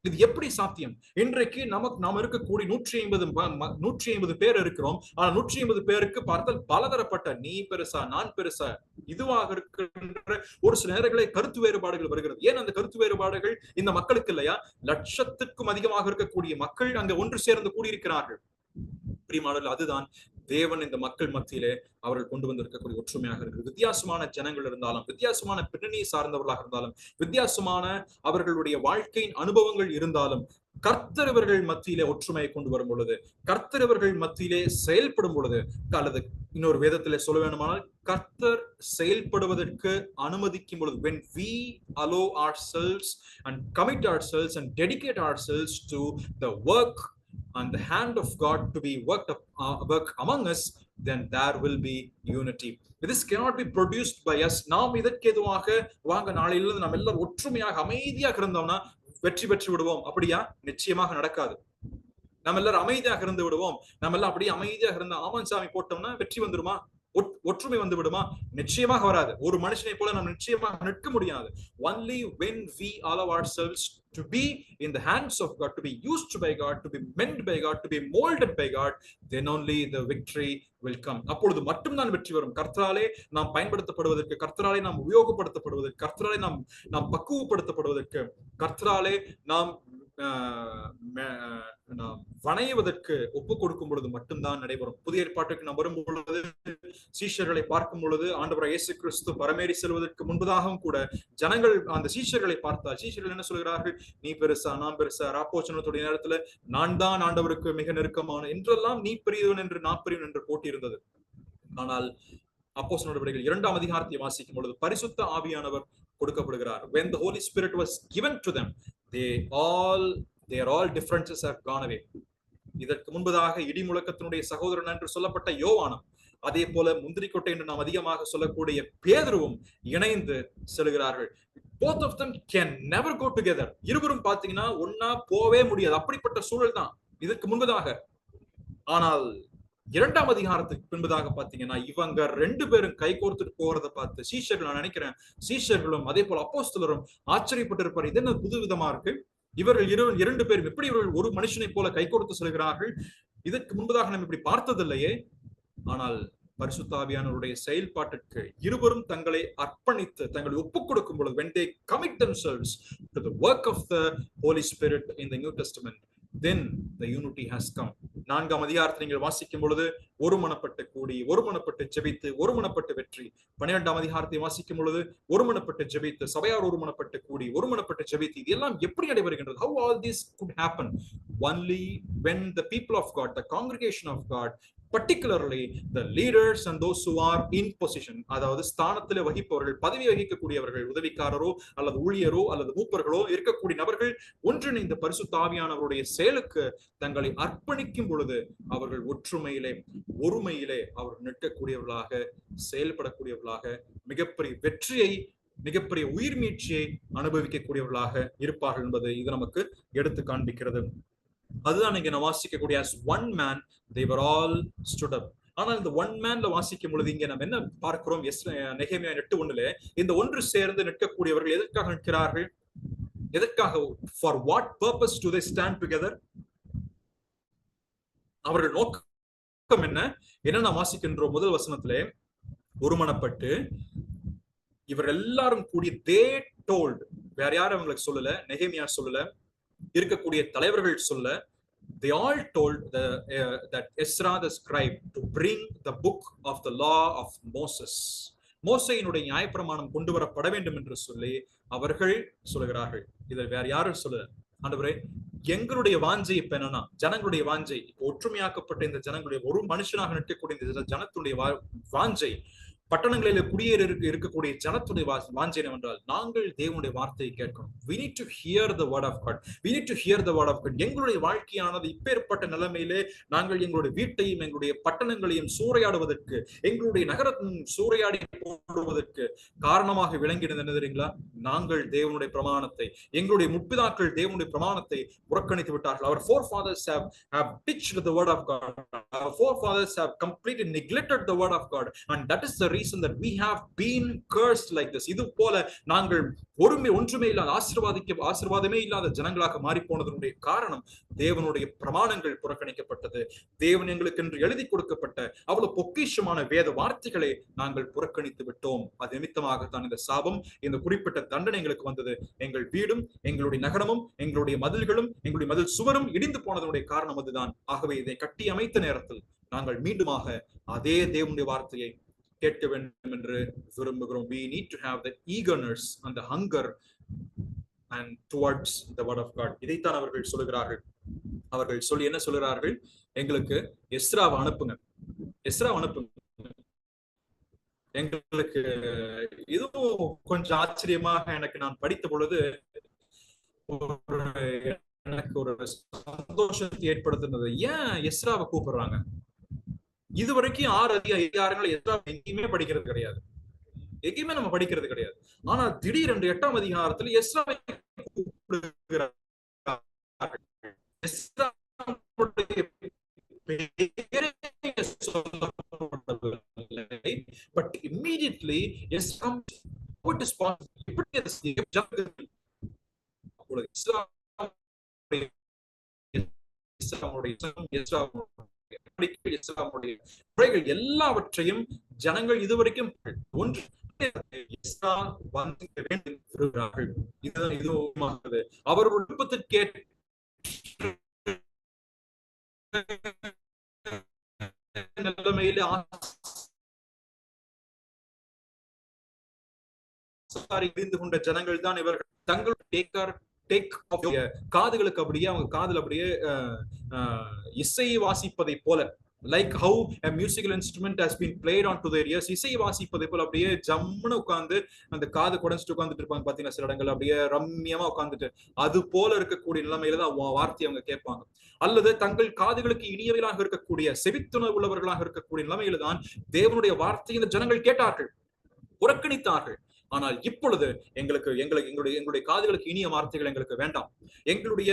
இது எப்படி சாத்தியம்? இன்றைக்கு நாம் இருக்கக்கூடிய 150 பேர் இருக்கிறோம். ஆனா 150 பேருக்கு பார்த்தால் பலதரப்பட்ட நீ பெருசா நான் பெருசா இதுவாக இருக்கின்ற ஒரு சில நேரங்களில் கருத்து வேறுபாடுகள் வருகிறது. ஏன் அந்த கருத்து வேறுபாடுகள் இந்த மக்களுக்கு இல்லையா? லட்சத்திற்கும் அதிகமாக இருக்கக்கூடிய மக்கள் அங்க ஒன்று சேர்ந்து கூடியிருக்கிறார்கள். பிரியமானவர்களே, அதுதான் தேவன் இந்த மக்கள் மத்தியிலே அவர்கள் கொண்டு வந்திருக்கக்கூடிய ஒற்றுமையாக இருக்கிறது. வித்தியாசமான ஜனங்கள் இருந்தாலும், வித்தியாசமான பின்னணியை சார்ந்தவர்களாக இருந்தாலும், வித்தியாசமான அவர்களுடைய வாழ்க்கையின் அனுபவங்கள் இருந்தாலும், கர்த்தர் இவர்கள் மத்தியிலே ஒற்றுமையை கொண்டு வரும் பொழுது, கர்த்தர் இவர்கள் மத்தியிலே செயல்படும் பொழுது, அல்லது இன்னொரு வேதத்திலே சொல்ல வேண்டுமானால் கர்த்தர் செயல்படுவதற்கு அனுமதிக்கும் பொழுது, when we allow ourselves and commit ourselves and dedicate ourselves to the work and the hand of God to be work among us, then there will be unity. This cannot be produced by us. நாம் இதற்கு எதுவாக வாங்க நாளையிலிருந்து நம்ம எல்லாரும் ஒற்றுமையாக அமைதியாக இருந்தோம்னா வெற்றி பெற்று விடுவோம். அப்படியா? நிச்சயமாக நடக்காது. நம்ம எல்லாரும் அமைதியாக இருந்து விடுவோம், நம்ம எல்லாம் அப்படியே அமைதியாக இருந்தா ஆமன் சாமி போட்டோம்னா வெற்றி வந்துருமா? ஒற்றுமை வந்து விடுமா? நிச்சயமாக வராது. ஒரு மனுஷனை போல நம்ம நிச்சயமாக நிற்க முடியாது. Only when we allow ourselves to be in the hands of God, to be used by God, to be meant by God, to be molded by God, then only the victory will come. அப்பொழுது மட்டும்தான் வெற்றி வரும். கர்த்தராலே நாம் பயன்படுத்தப்படுவதற்கு, கர்த்தராலே நாம் உபயோகப்படுத்தப்படுவதற்கு, கர்த்தராலே நாம் பக்குவப்படுத்தப்படுவதற்கு, கர்த்தராலே நாம் வணைவதற்கு ஒப்பு கொடுக்கும் பொழுது மட்டும்தான் நடைபெறும். புதிய ஏற்பாட்டுக்கு நாம் வரும் பொழுது, சீஷர்களை பார்க்கும் பொழுது, ஆண்டவர் இயேசு கிறிஸ்து பரமேறி செல்வதற்கு முன்பதாகவும் கூட ஜனங்கள் அந்த சீஷர்களை பார்த்தால் சீஷர்கள் என்ன சொல்கிறார்கள்? நீ பெருசா நான் பெருசா, ராப்போச்சனத்துடைய நேரத்துல நான் தான் ஆண்டவருக்கு மிக நெருக்கமான என்றெல்லாம் நீ பெரியவன் என்று நான் பெரியவன் என்று போட்டி இருந்தது. ஆனால் அப்போஸ்தலர் நடவடிக்கைகள் 2ஆம் அதிகாரத்தை வாசிக்கும் பொழுது பரிசுத்த ஆவியானவர் கொடுக்கப்படுகிறார். When the Holy Spirit was given to them, their all differences have gone away. இதற்கு முன்பதாக இடி முழக்கத்தினுடைய சகோதரன் என்று சொல்லப்பட்ட யோவானும், அதே போல முந்திரிக்கொட்டை என்று நாம் அதிகமாக சொல்லக்கூடிய பேதுருவும் இணைந்து செல்கிறார்கள். Both of them can never go together. இருவரும் பாத்தீங்கன்னா ஒன்னா போவே முடியாது. அப்படிப்பட்ட சூழல் தான் இதற்கு முன்பதாக. ஆனால் 2ஆம் அதிகாரத்துக்கு பின்பதாக பாத்தீங்கன்னா இவங்க 2 பேரும் கை கோர்த்துட்டு போறதை பார்த்து சீஷர்கள், நான் நினைக்கிறேன் சீஷர்களும் அதே போல அப்போஸ்தலரும் ஆச்சரியப்பட்டு இருப்பார். இது என்ன புது விதமா இருக்கு? இவர்கள் 2 பேரும் எப்படி இவர்கள் ஒரு மனுஷனை போல கை கோர்த்து செல்கிறார்கள்? இதற்கு முன்பதாக நம்ம இப்படி பார்த்ததில்லையே. ஆனால் பரிசுத்த ஆவியானவருடைய செயல்பாட்டிற்கு இருவரும் தங்களை அர்ப்பணித்து தங்களை ஒப்புக் கொடுக்கும் பொழுது, when they commit themselves to the work of the Holy Spirit in the New Testament, then the unity has come. 4ஆம் அதிகாரத்தை நீங்கள் வாசிக்கும் பொழுது ஒருமனப்பட்டு கூடி, ஒருமனப்பட்டு ஜெபித்து, ஒருமனப்பட்டு வெற்றி. 12ஆம் அதிகாரத்தை வாசிக்கும் பொழுது ஒருமனப்பட்டு ஜெபித்து, சபையார் ஒருமனப்பட்டு கூடி, ஒருமனப்பட்டு ஜெபித்து. இதெல்லாம் எப்படி நடைபெறுகின்றது? How all this could happen? Only when the people of God, the congregation of God, particularly the leaders and those who are in position, அதாவது ஸ்தானத்திலே வகிப்பவர்கள், பதவி வகிக்கக்கூடியவர்கள், உதவிக்காரரோ அல்லது ஊழியரோ அல்லது மூப்பர்களோ இருக்கக்கூடிய நபர்கள் ஒன்றிணைந்த பரிசுத்த ஆவியானவருடைய செயலுக்கு தங்களை அர்ப்பணிக்கும் பொழுது அவர்கள் ஒற்றுமையிலே, ஒருமையிலே அவர்கள் நிற்கக்கூடியவர்களாக, செயல்படக்கூடியவர்களாக, மிகப்பெரிய வெற்றியை, மிகப்பெரிய உயிர் மீட்சியை அனுபவிக்கக்கூடியவர்களாக இருப்பார்கள் என்பது இது நமக்கு எடுத்து காண்பிக்கிறது. அதுதான் இங்க நான் வாசிக்கக்கூடிய as one man they were all stood up. ஆனால் இந்த ஒன் மேன்ல வாசிக்கும் பொழுது இங்க நம்ம என்ன பார்க்கிறோம்? நெகேமியா 8:1 இந்த ஒன்று சேர்ந்து நிற்கக்கூடியவர்கள் எதற்காக நிற்கிறார்கள்? எதற்காக? for what purpose do they stand together? அவர்கள் நோக்கம் என்ன? என்ன நாம் வாசிக்கின்றோம்? முதல் வசனத்திலே ஒருமனப்பட்டு இவர் எல்லாரும் கூடி they told, வேற யாரும் அவங்களுக்கு சொல்லல, நெகேமியா சொல்லல, இருக்கக்கூடிய தலைவர்கள் சொல்ல, they all told that Ezra the scribe to bring the book of the law of Moses. மோசேயினுடைய நியாயப்பிரமாணம் கொண்டு வரப்பட வேண்டும் என்று சொல்லி அவர்கள் சொல்லுகிறார்கள். இதை வேற யாரும் சொல்லல. ஆண்டவரே, எங்களுடைய வாஞ்சை இப்ப என்னன்னா, ஜனங்களுடைய வாஞ்சை, இப்ப ஒற்றுமையாக்கப்பட்ட இந்த ஜனங்களுடைய, ஒரு மனுஷனாக நிற்கக்கூடிய இந்த ஜனத்துடைய வாஞ்சை, பட்டணங்களில் குடியேற இருக்கக்கூடிய ஜனத்துடைய வாஞ்சை என்னவென்றால், நாங்கள் தேவனுடைய வார்த்தையை கேட்கணும். We need to hear the word of God. We need to hear the word of God. எங்களுடைய வாழ்க்கையானது இப்பேற்பட்ட நிலைமையிலே நாங்கள் எங்களுடைய வீட்டையும் எங்களுடைய பட்டணங்களையும் சூறையாடுவதற்கு, எங்களுடைய நகரத்தையும் சூறையாடி போடுவதற்கு காரணமாக விளங்கினது என்ன தெரியுங்களா? நாங்கள் தேவனுடைய பிரமாணத்தை, எங்களுடைய முற்பிதாக்கள் தேவனுடைய பிரமாணத்தை புறக்கணித்து விட்டார்கள். Our forefathers have ditched the word of God. Our forefathers have completely neglected the word of God, and that is the reason reason that we have been cursed like this. இது போல நாங்கள் ஒன்றுமே இல்லாத ஆசீர்வாதமே இல்லாத ஜனங்களாக மாறி போனதனுடைய காரணம் தேவனுடைய பிரமாணங்கள் புறக்கணிக்கப்பட்டது. தேவன் எங்களுக்கு என்று எழுதி கொடுக்கப்பட்ட அவ்வளவு பொக்கிஷமான வேத வார்த்தைகளை நாங்கள் புறக்கணித்து விட்டோம். அது நிமித்தமாகத்தான் இந்த சாபம், இந்த குறிப்பிட்ட தண்டனை எங்களுக்கு வந்தது. எங்கள் வீடும் எங்களுடைய நகரமும் எங்களுடைய மதில்களும் எங்களுடைய மதில் சுவரும் இடிந்து போனதனுடைய காரணம் அதுதான். ஆகவே இதை கட்டி அமைத்த நேரத்தில் நாங்கள் மீண்டுமாக அதே தேவனுடைய வார்த்தையை கேட்க வேண்டும் என்று விரும்புகிறோம். We need to have the eagerness and the hunger and towards the word of God. இதைத்தான் அவர்கள் சொல்லுகிறார்கள். அவர்கள் சொல்லி என்ன சொல்லுகிறார்கள்? எங்களுக்கு எஸ்ராவை அனுப்புங்க, எஸ்ராவை அனுப்புங்க. எங்களுக்கு இதுவும் கொஞ்சம் ஆச்சரியமாக எனக்கு நான் படித்த பொழுது எனக்கு ஒரு சந்தோஷத்தை ஏற்படுத்தினது. ஏன் எஸ்ராவை கூப்பிடுறாங்க? இதுவரைக்கும் 6 அதிகாரங்கள் எஸ்ரா எங்கேயுமே படிக்கிறது கிடையாது, எங்கேயுமே நம்ம படிக்கிறது கிடையாது. ஆனா திடீரென்று 8ஆம் அதிகாரத்தில் எஸ்ராவை கூப்பிடுகிறார். But immediately Esra put எல்லாவற்றையும் ஜனங்கள் இதுவரைக்கும் ஒன்று அவர் விருப்பத்திற்கேற்ற நிலைமையில இருந்து கொண்ட ஜனங்கள் தான் இவர்கள். தங்களுடைய காதுகளுக்கு அப்படியே அவங்க காதுல அப்படியே இசையை வாசிப்பதை போல, like how a musical instrument has been played onto their ears, இசையை வாசிப்பதை போல அப்படியே ஜம்முன்னு உட்கார்ந்து அந்த காது குடைஞ்சிட்டு உட்கார்ந்துட்டு இருப்பாங்க பாத்தீங்கன்னா சில இடங்கள், அப்படியே ரம்யமா உட்கார்ந்துட்டு அது போல இருக்கக்கூடிய நிலைமையில தான் வார்த்தையை அவங்க கேட்பாங்க. அல்லது தங்கள் காதுகளுக்கு இனியவையாக இருக்கக்கூடிய செவித்துணர்வு உள்ளவர்களாக இருக்கக்கூடிய நிலைமையில தான் தேவனுடைய வார்த்தையை இந்த ஜனங்கள் கேட்டார்கள், புறக்கணித்தார்கள். ஆனால் இப்பொழுது எங்களுடைய காதுகளுக்கு இனிய வார்த்தைகள் எங்களுக்கு வேண்டாம். எங்களுடைய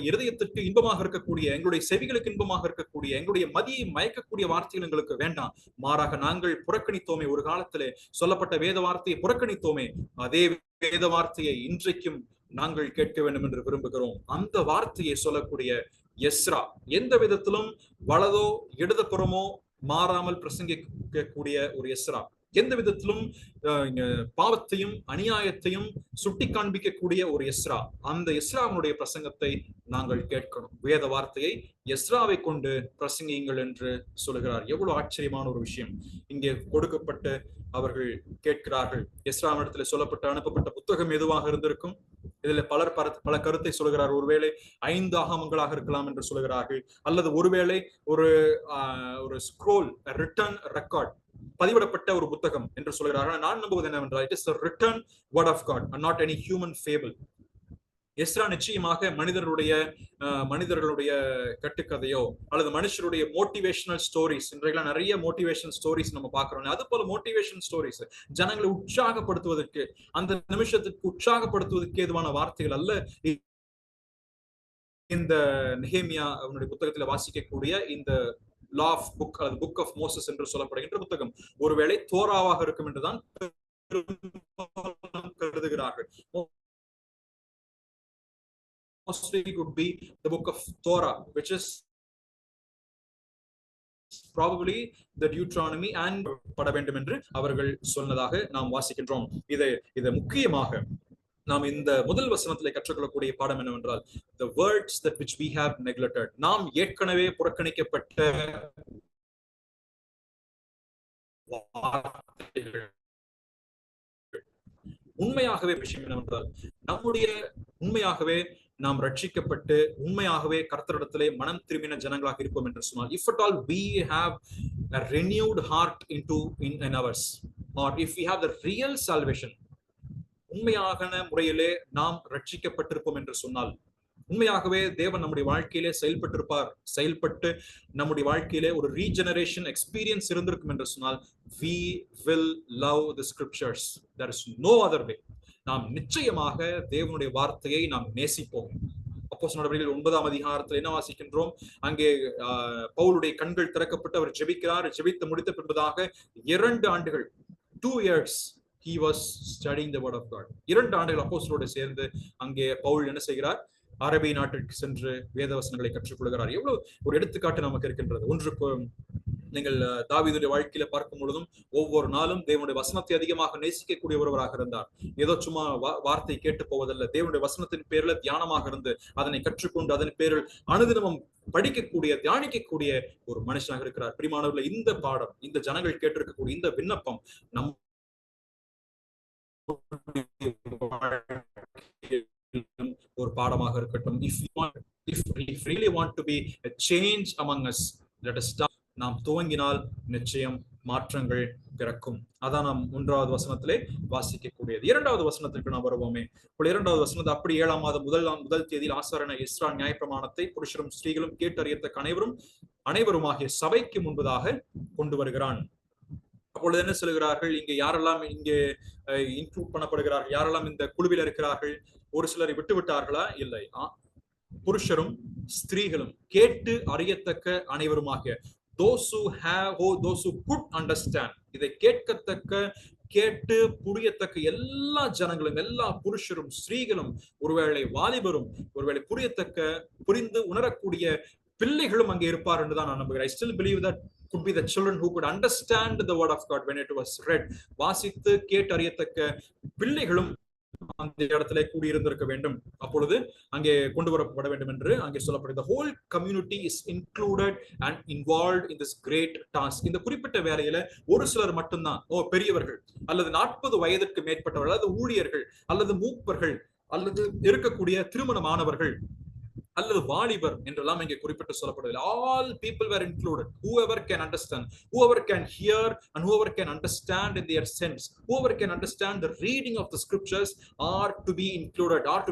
இருதயத்திற்கு இன்பமாக இருக்கக்கூடிய, எங்களுடைய செவிகளுக்கு இன்பமாக இருக்கக்கூடிய, எங்களுடைய மதியை மயக்கக்கூடிய வார்த்தைகள் எங்களுக்கு வேண்டாம். மாறாக நாங்கள் புறக்கணித்தோமே, ஒரு காலத்திலே சொல்லப்பட்ட வேத வார்த்தையை புறக்கணித்தோமே, அதே வேத வார்த்தையை இன்றைக்கும் நாங்கள் கேட்க வேண்டும் என்று விரும்புகிறோம். அந்த வார்த்தையை சொல்லக்கூடிய எஸ்ரா எந்த விதத்திலும் வலதோ இடதுபுறமோ மாறாமல் பிரசங்கிக்கக்கூடிய ஒரு எஸ்ரா, எந்த விதத்திலும் பாவத்தையும் அநியாயத்தையும் சுட்டி காண்பிக்கக்கூடிய ஒரு எஸ்ரா. அந்த எஸ்ராவுடைய பிரசங்கத்தை நாங்கள் கேட்கணும். வேத வார்த்தையை எஸ்ராவை கொண்டு பிரசங்கியுங்கள் என்று சொல்லுகிறார். எவ்வளவு ஆச்சரியமான ஒரு விஷயம் இங்கே கொடுக்கப்பட்டு அவர்கள் கேட்கிறார்கள். எஸ்ராவிடத்தில் சொல்லப்பட்ட அனுப்பப்பட்ட புத்தகம் எதுவாக இருந்திருக்கும்? இதுல பல கருத்தை சொல்கிறார். ஒருவேளை 5 ஆகமங்களாக இருக்கலாம் என்று சொல்கிறார்கள், அல்லது ஒருவேளை ஒரு ஸ்க்ரோல், ரிட்டன் ரெக்கார்ட், பதிவிடப்பட்ட ஒரு புத்தகம் என்று சொல்கிறார்கள். நான் நம்புவது என்னவென்றால் it is the written word of God and not any human fable. Ezra நிச்சயமாக மனிதர்களுடைய கட்டுக்கதையோ அல்லது மனுஷருடைய மோட்டிவேஷனல் ஸ்டோரிஸ், இன்றைக்கெல்லாம் நிறைய மோட்டிவேஷனல் ஸ்டோரிஸ் நம்ம பார்க்கிறோம். அது போல மோட்டிவேஷன் ஸ்டோரிஸ் ஜனங்களை உற்சாகப்படுத்துவதற்கு, அந்த நிமிஷத்துக்கு உற்சாகப்படுத்துவதற்கு ஏதுவான வார்த்தைகள் அல்ல. இந்த நெகேமியா அவனுடைய புத்தகத்தில் வாசிக்கக்கூடிய இந்த லா ஆஃப் புக் அல்லது புக் ஆஃப் மோசஸ் என்று சொல்லப்படுகின்ற புத்தகம் ஒருவேளை தோராவாக இருக்கும் என்றுதான் கருதுகிறார்கள். Mostly it would be the book of Torah, which is probably the Deuteronomy and பட வேண்டும் என்று அவர்கள் சொன்னதாக நாம் வாசிக்கின்றோம். இதை முக்கியமாக நாம் இந்த முதல் வசனத்திலே கற்றுக்கொள்ளக்கூடிய பாடம் என்னவென்றால், the words that which we have neglected, நாம் ஏற்கனவே புறக்கணிக்கப்பட்ட உண்மையாகவே விஷயம் என்னவென்றால், உண்மையாகவே நாம் ரட்சிக்கப்பட்டு உண்மையாகவே கர்த்தரிடத்திலே மனம் திரும்பின ஜனங்களாக இருப்போம் என்று சொன்னால், if at all we have a renewed heart in ours, or if we have the real salvation, உண்மையான முறையிலே நாம் ரட்சிக்கப்பட்டிருப்போம் என்று சொன்னால், உண்மையாகவே தேவன் நம்முடைய வாழ்க்கையிலே செயல்பட்டு நம்முடைய வாழ்க்கையிலே ஒரு ரீஜெனரேஷன் எக்ஸ்பீரியன்ஸ் இருந்திருக்கும் என்று சொன்னால், we will love the scriptures. There is no other way. நாம் நிச்சயமாக தேவனுடைய வார்த்தையை நாம் நேசிப்போம். அப்போஸ்தலர் நடவடிக்கைகள் 9ஆம் அதிகாரத்தில் என்ன வாசிக்கின்றோம்? அங்கே பவுலுடைய கண்கள் திறக்கப்பட்டு அவர் ஜெபிக்கிறார். ஜெபித்து முடித்த பின்பதாக 2 ஆண்டுகள் 2 years he was studying the word of God. 2 ஆண்டுகள் அப்போஸ்தலரோடு சேர்ந்து அங்கே பவுல் என்ன செய்கிறார்? அரேபிய நாட்டிற்கு சென்று வேத வசனங்களை கற்றுக்கொள்கிறார். எவ்வளவு ஒரு எடுத்துக்காட்டு நமக்கு இருக்கின்றது. ஒன்றுக்கு நீங்கள் தாவீதுடைய வாழ்க்கையில பார்க்கும் பொழுதும் ஒவ்வொரு நாளும் தேவனுடைய வசனத்தை அதிகமாக நேசிக்கக்கூடிய ஒருவராக இருந்தார். ஏதோ சும்மா வார்த்தை கேட்டு போவதல்ல, தேவனுடைய வசனத்தின் பேர்ல தியானமாக இருந்து அதனை கற்றுக்கொண்டு அதன் பேரில் அனுதினமும் படிக்கக்கூடிய தியானிக்கக்கூடிய ஒரு மனுஷனாக இருக்கிறார். பிரியமானவர்களே, இந்த பாடம், இந்த ஜனங்கள் கேட்டிருக்கக்கூடிய இந்த விண்ணப்பம் நம் ஒரு பாடமாக இருக்கட்டும். if really want to be a change among us, let us start. நாம் துவங்கினால் நிச்சயம் மாற்றங்கள் பிறக்கும். அதான் நாம் 1வது வசனத்திலே வாசிக்கக்கூடியது. 2வது வசனத்திற்கு நாம் வருவோமே. 2வது வசனத்தை அப்படி 7ஆம் மாதம் முதல் தேதியில் ஆசாரன எஸ்ரா நியாயப்பிரமாணத்தை புருஷரும் ஸ்திரீகளும் கேட்டறியத்தக்க அனைவருமாகிய சபைக்கு முன்பதாக கொண்டு வருகிறான். அப்பொழுது என்ன சொல்கிறார்கள்? இங்கே யாரெல்லாம் இங்கே இன்க்ளூட் பண்ணப்படுகிறார்கள்? யாரெல்லாம் இந்த குழுவில் இருக்கிறார்கள்? ஒரு சிலரை விட்டு விட்டார்களா? இல்லை. புருஷரும் ஸ்திரீகளும் கேட்டு அறியத்தக்க அனைவருமாகிய those who could understand, இதை கேட்கத்தக்க கேட்டு புரியத்தக்க எல்லா ஜனங்களும், எல்லா புருஷரும் ஸ்திரீகளும், ஒருவேளை வாலிபரும், ஒருவேளை புரிந்து உணரக்கூடிய பிள்ளைகளும் அங்கே இருப்பார் என்றுதான் நான் நம்புகிறேன். I still believe that could be the children who could understand the word of God when it was read. வாசித்து கேட்டு அறியத்தக்க பிள்ளைகளும் அந்த இடத்துல கூடியிருந்திருக்க வேண்டும். அப்பொழுது அங்கே கொண்டு வரப்பட வேண்டும் என்று அங்கே சொல்லப்படுது. The whole community is included and involved in this great task. இந்த குறிப்பிட்ட வேலையில ஒரு சிலர் மட்டும்தான், பெரியவர்கள் அல்லது 40 வயதுக்கு மேற்பட்டவர்கள் அல்லது ஊழியர்கள் அல்லது மூப்பர்கள் அல்லது இருக்கக்கூடிய திருமணமானவர்கள் அல்லது வாலிபர் என்றெல்லாம் இங்கே குறிப்பிட்டு சொல்லப்படுது. All people were included. Whoever can understand, whoever can hear, and whoever can understand in their sense, whoever can understand the reading of the scriptures are to be included, are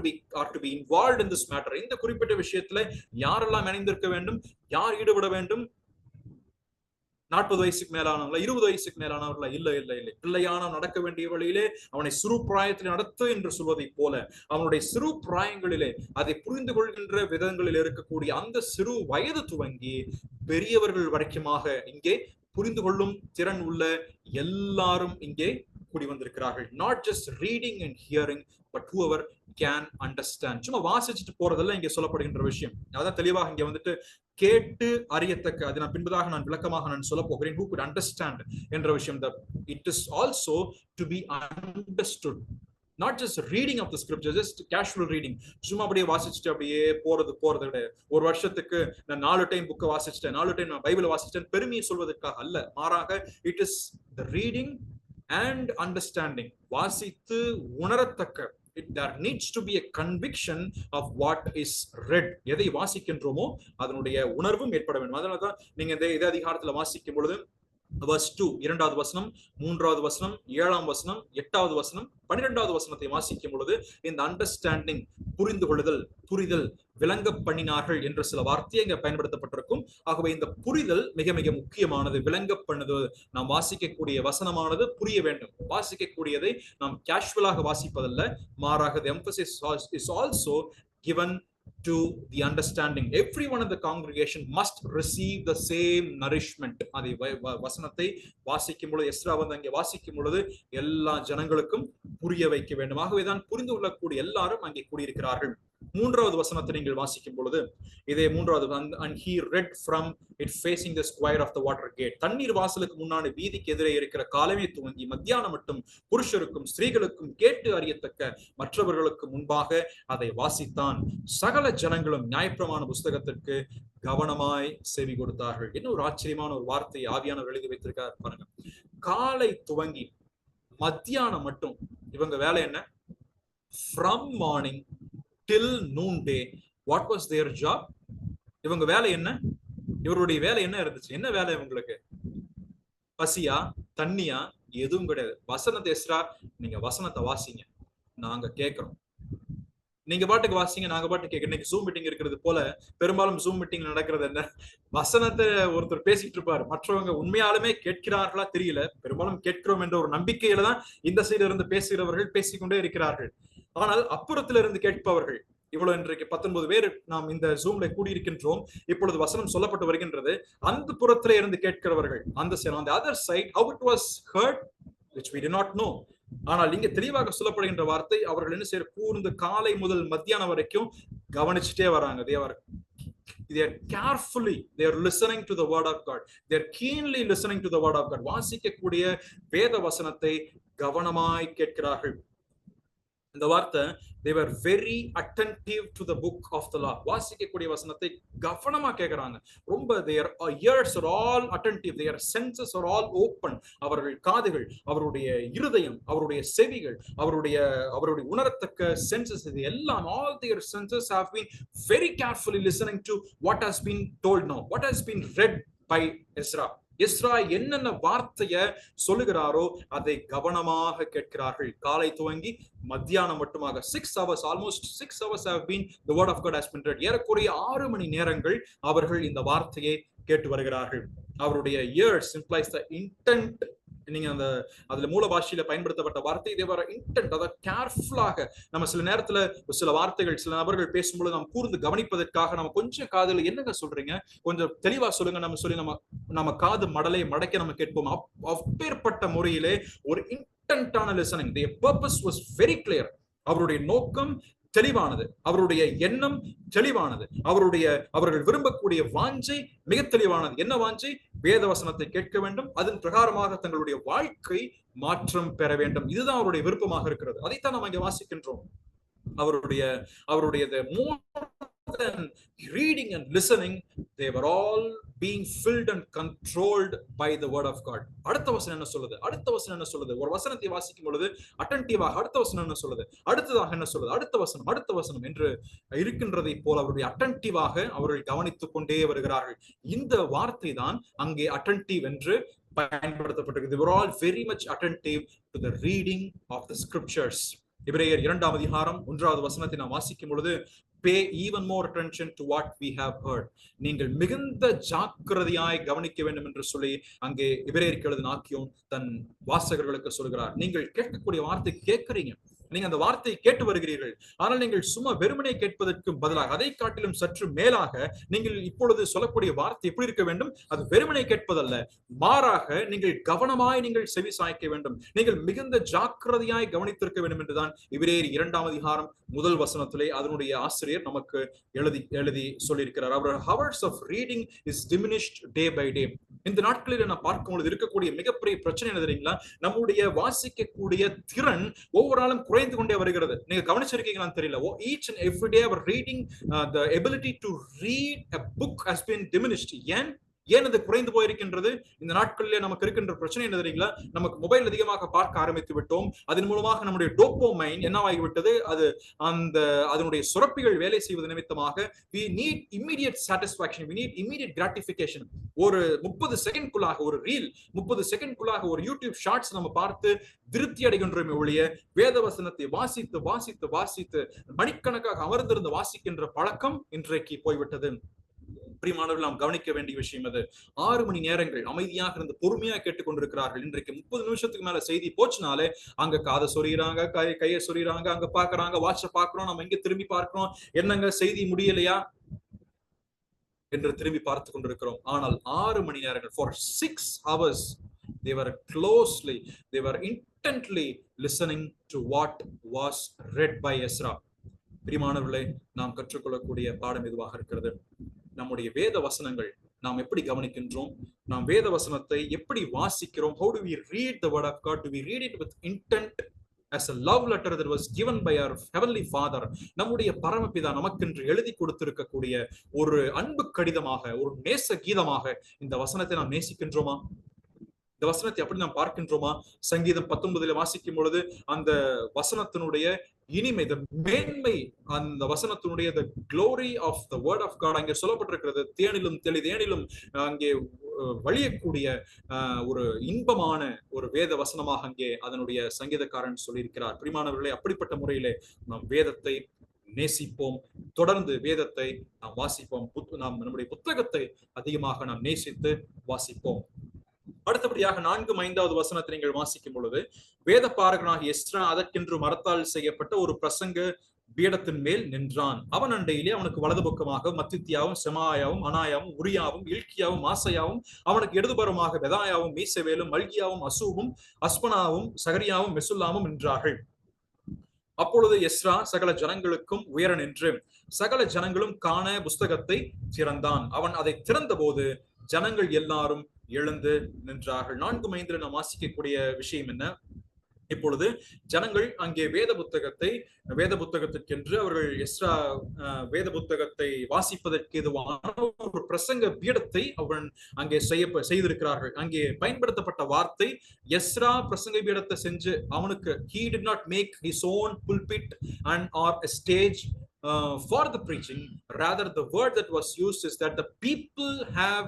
to be involved in this matter. இந்த குறிப்பிட்ட விஷயத்துல யாரெல்லாம் இணைந்திருக்க வேண்டும்? யார் ஈடுபட வேண்டும்? 40 வயசுக்கு மேலானவங்களா? 20 வயசுக்கு மேலானவர்களா? இல்லை இல்லை இல்லை. பிள்ளையான நடக்க வேண்டிய வழியிலே அவனை சிறு பிராயத்தில் நடத்து என்று சொல்வதை போல அவனுடைய சிறு பிராயங்களிலே அதை புரிந்து கொள்கின்ற விதங்களில் இருக்கக்கூடிய அந்த சிறு வயது துவங்கி பெரியவர்கள் வரைக்குமாக இங்கே புரிந்து கொள்ளும் திறன் உள்ள எல்லாரும் இங்கே கூடி வந்திருக்கிறார்கள். Not just reading and hearing, but whoever can understand. சும்மா வாசிச்சுட்டு போறதெல்லாம் இங்கே சொல்லப்படுகின்ற விஷயம். அதான் தெளிவாக இங்க வந்துட்டு கேட்டு அறியத்தக்க, அது நான் பின்பதாக நான் விளக்கமாக நான் சொல்ல போகிறேன். who could understand என்ற விஷயம். it is also to be understood, not just reading of the scripture, just casual reading. சும்மா அப்படியே வாசிச்சுட்டு அப்படியே போறது கிடையாது. ஒரு வருஷத்துக்கு நான் 4 டைம் புக்கை வாசிச்சிட்டேன், 4 டைம் நான் பைபிளை வாசிச்சிட்டேன் பெருமையை சொல்வதற்காக அல்ல. மாறாக it is the reading and understanding. வாசித்து உணரத்தக்க, there needs to be a conviction of what is read. எதை வாசிக்கின்றோமோ அதனுடைய உணர்வும் ஏற்பட வேண்டும். அதனாலதான் நீங்க இந்த அதிகாரத்துல வாசிக்கும் பொழுது verse 2, 2வது வசனம், 3வது வசனம், 7ஆம் வசனம், 8வது வசனம், 12வது வசனத்தை வாசிக்கும் பொழுது இந்த அண்டர்ஸ்டாண்டிங், புரிந்து கொள்ளுதல், புரிதல், விளங்க பண்ணினார்கள் என்ற சில வார்த்தையை இங்க பயன்படுத்தப்பட்டிருக்கும். ஆகவே இந்த புரிதல் மிக மிக முக்கியமானது. விளங்க பண்ணுதல், நாம் வாசிக்கக்கூடிய வசனமானது புரிய வேண்டும். வாசிக்கக்கூடியதை நாம் கேஷுவலாக வாசிப்பதல்ல, மாறாக the emphasis is also given to the understanding. Everyone in the congregation must receive the same nourishment. அதை வசனத்தை வாசிக்கும் பொழுது, எஸ்ரா வந்து அங்கே வாசிக்கும் பொழுது எல்லா ஜனங்களுக்கும் புரிய வைக்க வேண்டும். ஆகவேதான் புரிந்து கொள்ளக்கூடிய எல்லாரும் அங்கே கூடியிருக்கிறார்கள். 3வது வசனத்தை நீங்கள் வாசிக்கும் பொழுது இதே 3வது, and he read from it facing the square of the water gate. தண்ணீர் வாசலுக்கு முன்னாடி வீதிக்கு எதிரே இருக்கிற காலமே துவங்கி மத்தியானம் மட்டும் புருஷருக்கும் ஸ்திரீகளுக்கும் கேட்டு அறியத்தக்க மற்றவர்களுக்கு முன்பாக அதை வாசித்தான். சகல ஜனங்களும் நியாயப்பிரமாண புஸ்தகத்திற்கு கவனமாய் செவி கொடுத்தார்கள். என்ன ஒரு ஆச்சரியமான ஒரு வார்த்தை ஆவியானவர் எழுதி வைத்திருக்கார் பாருங்க. காலை துவங்கி மத்தியானம் மட்டும் இவங்க வேலை என்ன? From morning till noonday, what was their job? இவங்க வேலை என்ன? இவருடைய வேலை என்ன இருந்துச்சு? என்ன வேலை இவங்களுக்கு? பசியா, தண்ணியா? எதுவும் கிடையாது. வசனத்தை எஸ்ரா, நீங்க வசனத்தை வாசிங்க, நாங்க கேட்கிறோம். நீங்க பாட்டுக்கு வாசிங்க, நாங்க பாட்டுக்கு கேட்க. இன்னைக்கு ஜூம் மீட்டிங் இருக்கிறது போல பெரும்பாலும் ஜூம் மீட்டிங் நடக்கிறது என்ன? வசனத்தை ஒருத்தர் பேசிட்டு இருப்பாரு, மற்றவங்க உண்மையாலுமே கேட்கிறார்களா தெரியல. பெரும்பாலும் கேட்கிறோம் என்ற ஒரு நம்பிக்கையில தான் இந்த சைடு இருந்து பேசுகிறவர்கள் பேசிக்கொண்டே இருக்கிறார்கள். ஆனால் அப்புறத்திலிருந்து கேட்பவர்கள் இவ்வளவு இன்றைக்கு 19 பேர் நாம் இந்த ஜூம்ல கூடியிருக்கின்றோம். இப்பொழுது வசனம் சொல்லப்பட்டு வருகின்றது. அந்த புறத்திலே இருந்து கேட்கிறவர்கள் அந்த on the other side how it was heard which we did not know. ஆனால் இங்க தெளிவாக சொல்லப்படுகின்ற வார்த்தை, அவர்கள் என்ன செய்ய கூர்ந்து காலை முதல் மத்தியானம் வரைக்கும் கவனிச்சுட்டே வராங்க. they are carefully, they are listening to the word of God, they are keenly listening to the word of God. வாசிக்கக்கூடிய வேத வசனத்தை கவனமாய் கேட்கிறார்கள். இந்த வார்த்தை they were very attentive to the book of the law. வாசிக்கக்கூடிய வசனத்தை கவனமா கேட்கிறாங்க. ரொம்ப their ears are all attentive, their senses are all open. அவர்கள் காதுகள், அவருடைய இருதயம், அவருடைய செவிகள், அவருடைய உணரத்தக்க senses, இது எல்லாம் all their senses have been very carefully listening to what has been told now, what has been read by Ezra. Ezra என்னென்ன வார்த்தைய சொல்லுகிறாரோ அதை கவனமாக கேட்கிறார்கள். காலை துவங்கி மத்தியானம் மட்டுமாக 6 hours, almost 6 hours have been the word of God has been read. ஏறக்குறைய 6 மணி நேரங்கள் அவர்கள் இந்த வார்த்தையை கேட்டு வருகிறார்கள். அவருடைய ears implies the intent. நீங்க அதுல மூல பாஷையில பயன்படுத்தப்பட்ட வார்த்தை they were intent, அத கேர்ஃபுல்லாக. நம்ம சில நேரத்துல சில வார்த்தைகள் சில நபர்கள் பேசும்போது நாம் கூர்ந்து கவனிப்பதற்காக நம்ம கொஞ்சம் காதுல என்னங்க சொல்றீங்க, கொஞ்சம் தெளிவா சொல்லுங்க நம்ம சொல்லி நம்ம காது மடலை மடக்க நம்ம கேட்போம். அப்பேற்பட்ட முறையிலே ஒரு இன்டென்டான listening. their purpose was very clear. அவருடைய நோக்கம் தெளிவானது, அவருடைய எண்ணம் தெளிவானது, அவர்கள் விரும்பக்கூடிய வாஞ்சை மிக தெளிவானது. என்ன வாஞ்சை? வேத வசனத்தை கேட்க வேண்டும், அதன் பிரகாரமாக தங்களுடைய வாழ்க்கை மாற்றம் பெற வேண்டும். இதுதான் அவருடைய விருப்பமாக இருக்கிறது. அதைத்தான் நாம் இங்க வாசிக்கின்றோம். அவருடைய more than reading and listening, they were all being filled and controlled by the word of God. அடுத்த வசனம் என்ன சொல்லுது? ஒரு வசனத்தை வாசிக்கும் பொழுது அட்டென்டிவாக அடுத்த வசனம் என்ன சொல்லுது, அடுத்ததாக என்ன சொல்லுது, அடுத்த வசனம் என்று இருக்கின்றதை போல அவருடைய அட்டென்டிவாக அவர்கள் கவனித்துக் கொண்டே வருகிறார்கள். இந்த வார்த்தை தான் அங்கே அட்டென்டிவ் என்று பயன்படுத்தப்பட்டிருக்கு. They were all very much attentive to the reading of the scriptures. எபிரேயர் 2ஆம் அதிகாரம் 1வது வசனத்தை நாம் வாசிக்கும் பொழுது pay even more attention to what we have heard. நீங்கள் மிகுந்த ஜாக்கிரதையாய் கவனிக்க வேண்டும் என்று சொல்லி அங்கே எபிரேயருக்கு எழுதின ஆக்கியோன் தன் வாசகர்களுக்கு சொல்கிறார். நீங்கள் கேட்கக்கூடிய வார்த்தை கேட்கிறீங்க, நீங்க அந்த வார்த்தையை கேட்டு வருகிறீர்கள். ஆனால் நீங்கள் சும்மா வெறுமனே கேட்பதற்கு பதிலாக அதை காட்டிலும் சற்று மேலாக நீங்கள் இப்பொழுது சொல்லக்கூடிய வார்த்தை எப்படி இருக்க வேண்டும்? அது வெறுமனே கேட்பதல்ல, மாறாக நீங்கள் கவனமாய் நீங்கள் செவி சாய்க்க வேண்டும், நீங்கள் மிகுந்த ஜாக்கிரதையாய் கவனித்திருக்க வேண்டும் என்றுதான் எபிரேயர் 2ஆம் அதிகாரம் 1 வசனத்திலே அதனுடைய ஆசிரியர் நமக்கு எழுதி சொல்லியிருக்கிறார். அவர் hours of reading is diminished day by day. இந்த நாட்களில் நான் பார்க்கும்போது இருக்கக்கூடிய மிகப்பெரிய பிரச்சனை என்ன தெரியுங்களா? நம்முடைய வாசிக்கக்கூடிய திறன் ஒவ்வொரு நாளும் குறைந்து கொண்டே வருகிறது. நீங்க கவனிச்சிருக்கீங்களான்னு தெரியல. each and every day our reading, the ability to read a book has been diminished. ஏன் அது குறைந்து போயிருக்கின்றது? இந்த நாட்களிலே நமக்கு இருக்கின்ற பிரச்சனை என்ன தெரியுங்களா? நமக்கு மொபைல் அதிகமாக பார்க்க ஆரம்பித்து விட்டோம். அதன் மூலமாக நம்முடைய டோபோமைன் என்னவாகிவிட்டது? அதனுடைய சுரப்பிகள் வேலை செய்வது நிமித்தமாக we need immediate satisfaction, we need immediate gratification. ஒரு 30 செகண்ட்குள்ளாக ஒரு ரீல், 30 செகண்ட்குள்ளாக ஒரு யூடியூப் ஷார்ட்ஸ் நம்ம பார்த்து திருப்தி அடைகின்றோமே ஒழிய வேத வசனத்தை வாசித்து மணிக்கணக்காக அமர்ந்திருந்து வாசிக்கின்ற பழக்கம் இன்றைக்கு போய்விட்டது. பிரியமானவர்கள், நாம் கவனிக்க வேண்டிய விஷயம் அது. 6 மணி நேரங்கள் அமைதியாக இருந்து பொறுமையா கேட்டுக்கொண்டிருக்கிறார்கள். இன்றைக்கு 30 நிமிஷத்துக்கு மேல செய்தி போச்சுனாலே அங்க காதை சொறிகிறாங்க, கையை சொறிகிறாங்க, அங்க பாக்குறாங்க, வாட்ச பாக்குறோம், நம்ம இங்க திரும்பி பார்க்கிறோம், என்னங்க செய்தி முடியலையா என்று திரும்பி பார்த்து கொண்டிருக்கிறோம். ஆனால் 6 மணி நேரங்கள் for 6 hours they were intently listening to what was read by Ezra. பிரியமானவர்களே, நாம் கற்றுக்கொள்ளக்கூடிய பாடம் எதுவாக இருக்கிறது? நம்முடைய வேத வசனங்கள் நாம் எப்படி கவனிக்கின்றோம்? நாம் வேத வசனத்தை எப்படி வாசிக்கிறோம்? How do we read the word of God? Do we read it with intent as a love letter that was given by our heavenly Father? நம்முடைய பரமபிதா நமக்கென்று எழுதி கொடுத்திருக்கக்கூடிய ஒரு அன்பு கடிதமாக, ஒரு நேச கீதமாக இந்த வசனத்தை நாம் நேசிக்கின்றோமா? இந்த வசனத்தை அப்படி நாம் பார்க்கின்றோமா? சங்கீதம் 19 வாசிக்கும் பொழுது அந்த வசனத்தினுடைய இனிமை, மேன்மை, அந்த வசனத்தினுடைய the glory of the word of God அங்கே சொல்லப்பட்டிருக்கிறது. தேனிலும் தெளிதேனிலும் அங்கே வழியக்கூடிய ஒரு இன்பமான ஒரு வேத வசனமாக அங்கே அதனுடைய சங்கீதக்காரன் சொல்லியிருக்கிறார். பிரியமானவர்களே, அப்படிப்பட்ட முறையிலே நாம் வேதத்தை நேசிப்போம், தொடர்ந்து வேதத்தை நாம் வாசிப்போம், நாம் நம்முடைய புத்தகத்தை அதிகமாக நாம் நேசித்து வாசிப்போம். அடுத்தபடியாக 4, 5வது வசனத்தை நீங்கள் வாசிக்கும் பொழுது வேத பாரகனாகிய எஸ்ரா அதற்கென்று மரத்தால் செய்யப்பட்ட ஒரு பிரசங்க பீடத்தின் மேல் நின்றான். அவன் அண்டையிலே அவனுக்கு வலது பக்கமாக மத்தித்தியாவும் செமாயாவும் அனாயாவும் உரியாவும் இல்கியாவும் மாசையாவும், அவனுக்கு இடதுபுறமாக பெதாயாவும் மீசவேலும் மல்கியாவும் அசூவும் அஸ்பனாவும் சகரியாவும் மெசுல்லாமும் நின்றார்கள். அப்பொழுது எஸ்ரா சகல ஜனங்களுக்கும் உயர நின்று சகல ஜனங்களும் காண புஸ்தகத்தை திறந்தான். அவன் அதை திறந்த போது ஜனங்கள் எல்லாரும் எழுந்து நின்றார்கள். 4:5 நாம் வாசிக்கக்கூடிய விஷயம் என்ன? இப்பொழுது ஜனங்கள் அங்கே வேத புத்தகத்திற்கென்று அவர்கள் எஸ்ரா வேத புத்தகத்தை வாசிப்பதற்கு எதுவான ஒரு பிரசங்க பீடத்தை அவன் அங்கே செய்திருக்கிறார்கள். அங்கே பயன்படுத்தப்பட்ட வார்த்தை எஸ்ரா பிரசங்க பீடத்தை செஞ்சு அவனுக்கு he did not make his own pulpit and or a stage for the preaching. Rather, the word that was used is that the people have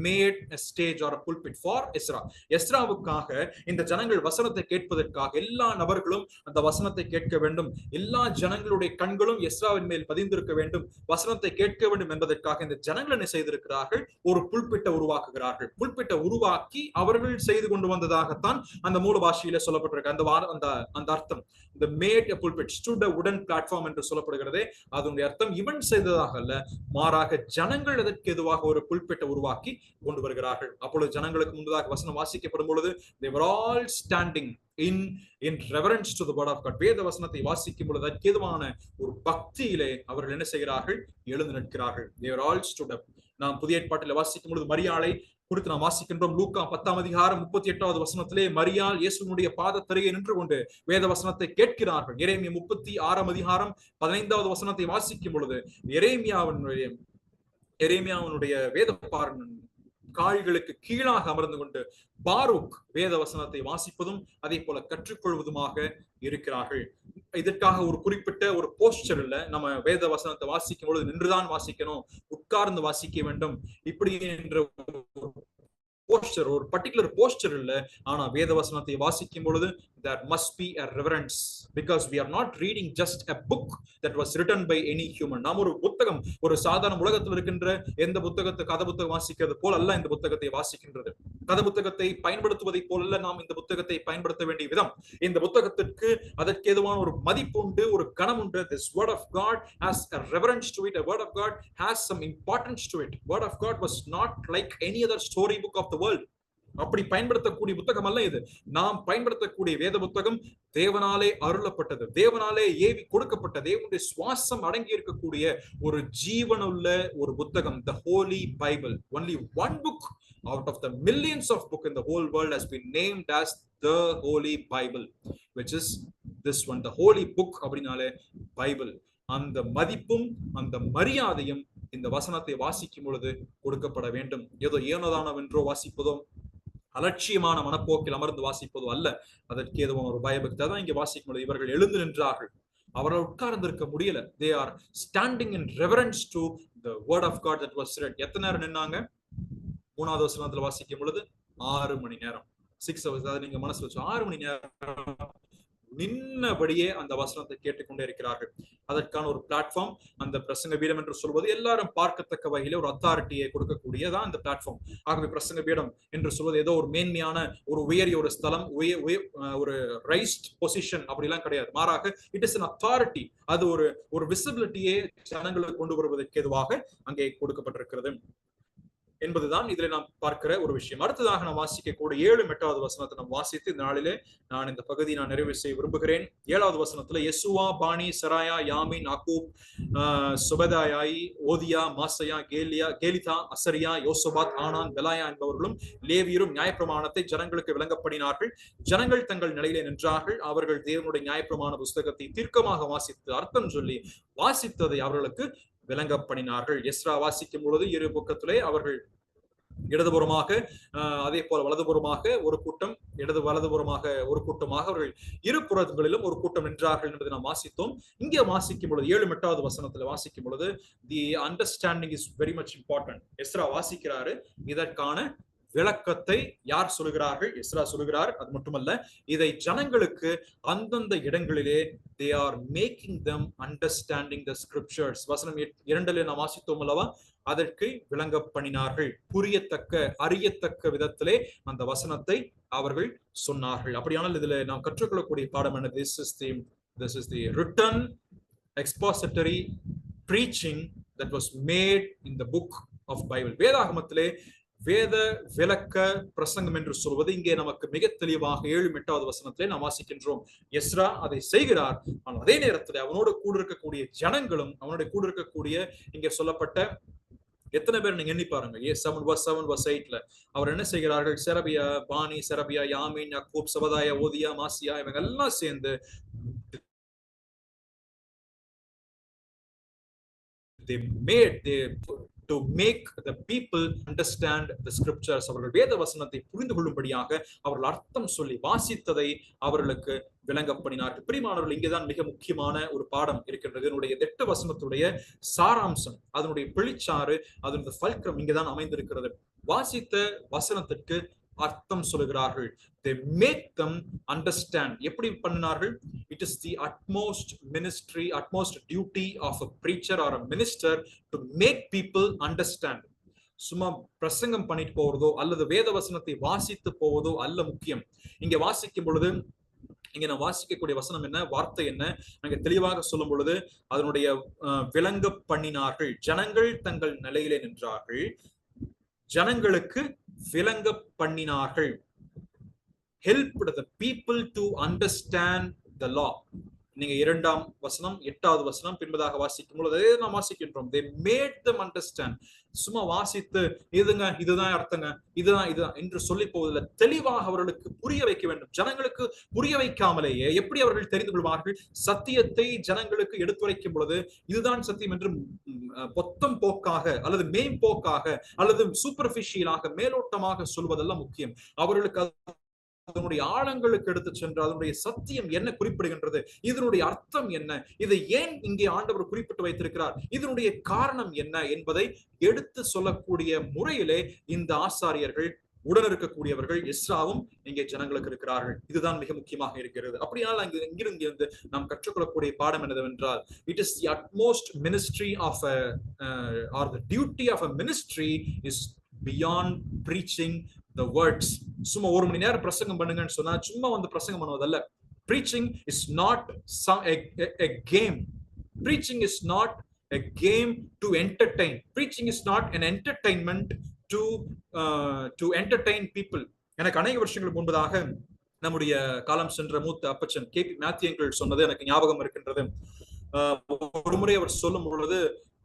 made a stage or a pulpit for Ezra. எஸ்ராவுக்காக இந்த ஜனங்கள் வசனத்தை கேட்பதற்காக எல்லா நபர்களும் அந்த வசனத்தை கேட்க வேண்டும், எல்லா ஜனங்களுடைய கண்களும் எஸ்ராவின் மேல் பதிந்திருக்க வேண்டும், வசனத்தை கேட்க வேண்டும் என்பதற்காக இந்த ஜனங்கள் என்ன செய்திருக்கிறார்கள்? ஒரு புல்பிட்டை உருவாக்குகிறார்கள். புல்பிட்டை உருவாக்கி அவர்கள் செய்து கொண்டு வந்ததாகத்தான் அந்த மூல பாஷையில சொல்லப்பட்டிருக்கு. அந்த அர்த்தம் the made a pulpit, stood a wooden platform என்று சொல்லப்படுகிறதே, அதனுடைய அர்த்தம் இவன் செய்ததாக அல்ல, மாறாக ஜனங்கள் அதற்கு எதுவாக ஒரு புல்பிட்டை உருவாக்கி கொண்டு வருகிறார்கள். அப்பொழுது ஜனங்களுக்கு முன்பதாக வசனம் வாசிக்கப்படும் பொழுது they were all standing in reverence to the word of God. வேத வசனத்தை வாசிக்கும் பொழுது அதற்கு எதுவான ஒரு பக்தியிலே அவர்கள் என்ன செய்கிறார்கள்? எழுந்து நிற்கிறார்கள். they were all stood up. நாம் புதிய ஏற்பாட்டில் வாசிக்கும் பொழுது மரியாளை குறித்து நாம் வாசிக்கின்றோம். லூக்கா 10:38 வசனத்திலே மரியாள் இயேசுவினுடைய பாதத்தருகே நின்று கொண்டு வேத வசனத்தை கேட்கிறார்கள். எரேமியா 36:15 வசனத்தை வாசிக்கும் பொழுது எரேமியாவினுடைய வேத கால்களுக்கு கீழாக அமர்ந்து கொண்டு பாரூக் வேத வசனத்தை வாசிப்பதும் அதே போல கற்றுக்கொள்வதுமாக இருக்கிறார்கள். இதற்காக ஒரு குறிப்பிட்ட ஒரு போஸ்டர் இல்ல, நம்ம வேத வசனத்தை வாசிக்கும் பொழுது நின்றுதான் வாசிக்கணும், உட்கார்ந்து வாசிக்க வேண்டும் இப்படி என்ற போஸ்டர், ஒரு பர்டிகுலர் போஸ்டர் இல்ல. ஆனா வேத வசனத்தை வாசிக்கும் பொழுது there must be a reverence, because we are not reading just a book that was written by any human. நாம் ஒரு புத்தகம், ஒரு சாதாரண உலகத்தில் இருக்கின்ற எந்த புத்தகத்தை கதை புத்தகம் வாசிக்கிறது போல் அல்ல இந்த புத்தகத்தை வாசிக்கின்றது. கதை புத்தகத்தை பயன்படுத்துவதை போல நாம் இந்த புத்தகத்தை பயன்படுத்த வேண்டிய விதம், இந்த புத்தகத்திற்கு அதற்கு ஏதுவான ஒரு மதிப்பு உண்டு, ஒரு கணம் உண்டு. This word of God has a reverence to it. A word of God has some importance to it. Word of God was not like any other story book of the world. அப்படி பயன்படுத்தக்கூடிய புத்தகம் அல்ல இது. நாம் பயன்படுத்தக்கூடிய வேத புத்தகம் தேவனாலே அருளப்பட்டது, தேவனாலே ஏவி கொடுக்கப்பட்ட, தேவனுடைய சுவாசம் அடங்கி இருக்கக்கூடிய ஒரு ஜீவனுள்ள ஒரு புத்தகம், the Holy Bible. Only one book out of the millions of books in the whole world has been named as the Holy Bible, which is this one, the Holy Book. அப்படினாலே பைபிள். அந்த மதிப்பும் அந்த மரியாதையும் இந்த வசனத்தை வாசிக்கும் பொழுது கொடுக்கப்பட வேண்டும். ஏதோ ஏனோதானவென்றோ வாசிப்பதோ, அலட்சியமான மனப்போக்கில் அமர்ந்து வாசிப்பதோ அல்ல. அதற்கு ஏதுவான ஒரு பயபக்தி தான் இங்கே வாசிக்கும் பொழுது இவர்கள் எழுந்து நின்றார்கள். அவர்கள் உட்கார்ந்திருக்க முடியல. they are standing in reverence to the word of God that was read. எத்தனை நேரம் நின்னாங்க? 3வது வசனத்துல வாசிக்கும் பொழுது 6 மணி நேரம். 6 hours. அதை நீங்க மனசுல வச்சு 6 மணி நேரம் நின்னபடியே அந்த வசனத்தை கேட்டுக்கொண்டே இருக்கிறார்கள். அதற்கான ஒரு பிளாட்ஃபார்ம் அந்த பிரசங்க பீடம் என்று சொல்வது எல்லாரும் பார்க்கத்தக்க வகையில ஒரு அத்தாரிட்டியை கொடுக்கக்கூடியதான் இந்த பிளாட்ஃபார்ம். ஆகவே பிரசங்க பீடம் என்று சொல்வது ஏதோ ஒரு மேன்மையான ஒரு உயரிய ஒரு ஸ்தலம், ஒரு ரைஸ்ட் பொசிஷன் அப்படிலாம் கிடையாது. மாறாக இட் இஸ் an authority. அது ஒரு விசிபிலிட்டியை ஜனங்களுக்கு கொண்டு வருவதற்கு எதுவாக அங்கே கொடுக்கப்பட்டிருக்கிறது என்பதுதான் இதுல நாம் பார்க்கிற ஒரு விஷயம். அடுத்ததாக நாம் வாசிக்கக்கூடிய 7, 8வது வசனத்தை நாம் வாசித்து இந்த நாளிலே நான் இந்த பகுதியை நான் நிறைவு செய்ய விரும்புகிறேன். 7வது வசனத்துல யெசுவா, பானி, சராயா, யாமின், அக்கூப், சுபதாயாயி, ஓதியா, மாசையா, கேலிதா, அசரியா, யோசபாத், ஆனான், பெலாயா என்பவர்களும் லேவியரும் நியாயப்பிரமாணத்தை ஜனங்களுக்கு விளங்கப்படினார்கள். ஜனங்கள் தங்கள் நிலையிலே நின்றார்கள். அவர்கள் தேவனுடைய நியாயப்பிரமாண புஸ்தகத்தை தீர்க்கமாக வாசித்து அர்த்தம் சொல்லி வாசித்ததை அவர்களுக்கு விளங்கப்படினார்கள். எஸ்ரா வாசிக்கும் பொழுது இரு பக்கத்திலே அவர்கள் இடதுபுறமாக அதே போல வலதுபுறமாக ஒரு கூட்டம், வலதுபுறமாக ஒரு கூட்டமாக அவர்கள் இரு புறங்களிலும் ஒரு கூட்டம் நின்றார்கள் என்பதை நாம் வாசித்தோம். இங்கே வாசிக்கும் பொழுது 7, 8வது வசனத்துல வாசிக்கும் பொழுது the understanding is very much important. Ezra வாசிக்கிறாரு. இதற்கான விளக்கத்தை யார் சொல்லுகிறார்கள்? எஸ்ரா சொல்லுகிறார். அது மட்டுமல்ல, இதை ஜனங்களுக்கு அந்தந்த இடங்களிலே they are making them understanding the scriptures. வசனம் 2 நாம் வாசித்தோம் அல்லவா? அதற்கு விளங்க பண்ணினார்கள். அறியத்தக்க விதத்திலே அந்த வசனத்தை அவர்கள் சொன்னார்கள். அப்படியானால் இதுல நாம் கற்றுக்கொள்ளக்கூடிய பாடம் என்ன? This is the written expository preaching that was made in the book of Bible. வேதாகமத்திலே வேத விளக்க பிரசங்கம் என்று சொல்வது இங்கே நமக்கு மிக தெளிவாக 7-8வது வசனத்திலே நாம் வாசிக்கின்றோம். எஸ்ரா அதை செய்கிறார். ஆனால் அதே நேரத்தில் அவனோடு கூட இருக்கக்கூடிய ஜனங்களும் அவனோட கூட இருக்கக்கூடிய இங்கே சொல்லப்பட்ட எத்தனை பேர் நீங்க எண்ணி பாருங்க. 7:7-8ல அவர் என்ன செய்கிறார்கள்? செரபியா, பானி, செரபியா, யாமின், யாக்கூப், சபதாயா, ஓதியா, மாசியா இவங்க எல்லாம் சேர்ந்து to make the people understand the scriptures. அவர்கள் வேத வசனத்தை புரிந்து கொள்ளும்படியாக அவர்கள் அர்த்தம் சொல்லி வாசித்ததை அவர்களுக்கு விளங்க பண்ணினார்கள். பிரியமானவர்கள், இங்கேதான் மிக முக்கியமான ஒரு பாடம் இருக்கின்றது. இதனுடைய 8 வசனத்துடைய சாராம்சம், அதனுடைய பிழிச்சாறு, அதனுடைய ஃபல்க்ரம் இங்கேதான் அமைந்திருக்கிறது. வாசித்த வசனத்திற்கு அர்த்தம் சொல்லுகிறார்கள். They make them understand. எப்படி பண்ணினார்கள்? It is the utmost ministry, utmost duty of a preacher or a minister to make people understand. சும்மா பிரசங்கம் பண்ணிட்டு போவதோ அல்லது வேத வசனத்தை வாசித்து போவதோ அல்ல முக்கியம். இங்க வாசிக்கும் பொழுது இங்க நான் வாசிக்கக்கூடிய வசனம் என்ன, வார்த்தை என்ன, அங்க தெளிவாக சொல்லும் பொழுது அதனுடைய விளங்க பண்ணினார்கள். ஜனங்கள் தங்கள் நிலையிலே நின்றார்கள், ஜனங்களுக்கு விளங்க பண்ணினார்கள். Helped the people to understand the law. நீங்க 2ஆம் வசனம் 8வது வசனம் பின்பதாக வாசிக்கும் பொழுது அதே நாம் வாசிக்கின்றோம். They made them understand. சும்மா வாசித்து இதுங்க இதுதான் அர்த்தங்க இதுதான் என்று சொல்லி போவதில்லை. தெளிவாக அவர்களுக்கு புரிய வைக்க வேண்டும். ஜனங்களுக்கு புரிய வைக்காமலேயே எப்படி அவர்கள் தெரிந்து கொள்வார்கள்? சத்தியத்தை ஜனங்களுக்கு எடுத்துரைக்கும் பொழுது இதுதான் சத்தியம் என்று பொத்தம் போக்காக அல்லது மேம்போக்காக அல்லது சூப்பர்ஃபிஷியலாக மேலோட்டமாக சொல்வதெல்லாம் முக்கியம். அவர்களுக்கு அதனுடைய ஆழங்களுக்கு எடுத்து சென்று அதனுடைய சத்தியம் என்ன குறிப்பிடுகின்றது, இதனுடைய அர்த்தம் என்ன, இதை ஏன் இங்கே ஆண்டவர் குறிப்பிட்டு வைத்திருக்கிறார், இதனுடைய காரணம் என்ன என்பதை எடுத்து சொல்லக்கூடிய முறையிலே இந்த ஆசாரியர்கள் உடன் இருக்கக்கூடியவர்கள் எஸ்ராவும் இங்கே ஜனங்களுக்கு இருக்கிறார்கள். இதுதான் மிக முக்கியமாக இருக்கிறது. அப்படியானால் இங்கிருந்து நாம் கற்றுக்கொள்ளக்கூடிய பாடம் என்னவென்றால், it is the utmost ministry of or the duty of a ministry is beyond preaching the words. சும்மா 1 மணி நேரம் பிரசங்கம் பண்ணுங்கன்னு சொன்னா சும்மா வந்து பிரசங்கம் பண்ணுவதல்ல. Preaching is not a game. Preaching is not a game to entertain. Preaching is not an entertainment to entertain people. எனக்கு அநேக வருஷங்களுக்கு முன்பதாக நம்முடைய காலம் சென்ற மூத்த அப்பச்சன் கேபி மேத்யூ சொன்னது எனக்கு ஞாபகம் இருக்கின்றது. ஒரு முறை அவர் சொல்லும் பொழுது,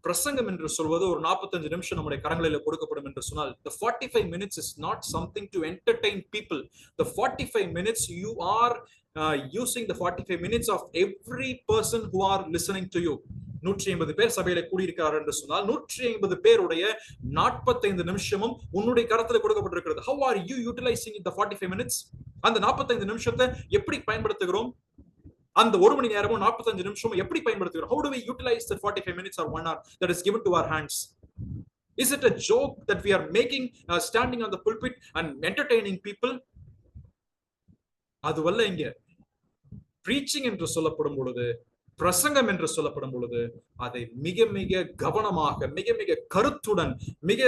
பிரசங்கம் என்று சொல்வது ஒரு 45 நிமிஷம் நம்முடைய கரங்களில் கொடுக்கப்படும் என்று சொன்னால், the 45 minutes is not something to entertain people. The 45 minutes you are using the 45 minutes of every person who are listening to you. 150 பேர் சபையில கூடியிருக்கிறார் என்று சொன்னால் 150 பேருடைய 45 நிமிஷமும் உன்னுடைய கரத்துல கொடுக்கப்பட்டிருக்கிறது. How are you utilizing the 45 minutes? அந்த 45 நிமிஷத்தை எப்படி பயன்படுத்துகிறோம்? அந்த 1 மணி நேரமும் 45 நிமிஷமும் எப்படி பயன்படுத்துகிறோம்? How do we utilize the 45 minutes or 1 hour that is given to our hands? Is it a joke that we are making standing on the pulpit and entertaining people? அதுவல்ல. இங்க preaching என்று சொல்லப்படும் பொழுது, பிரசங்கம் என்று சொல்லப்படும் பொழுது அதை மிக மிக கவனமாக மிக மிக கருத்துடன் மிக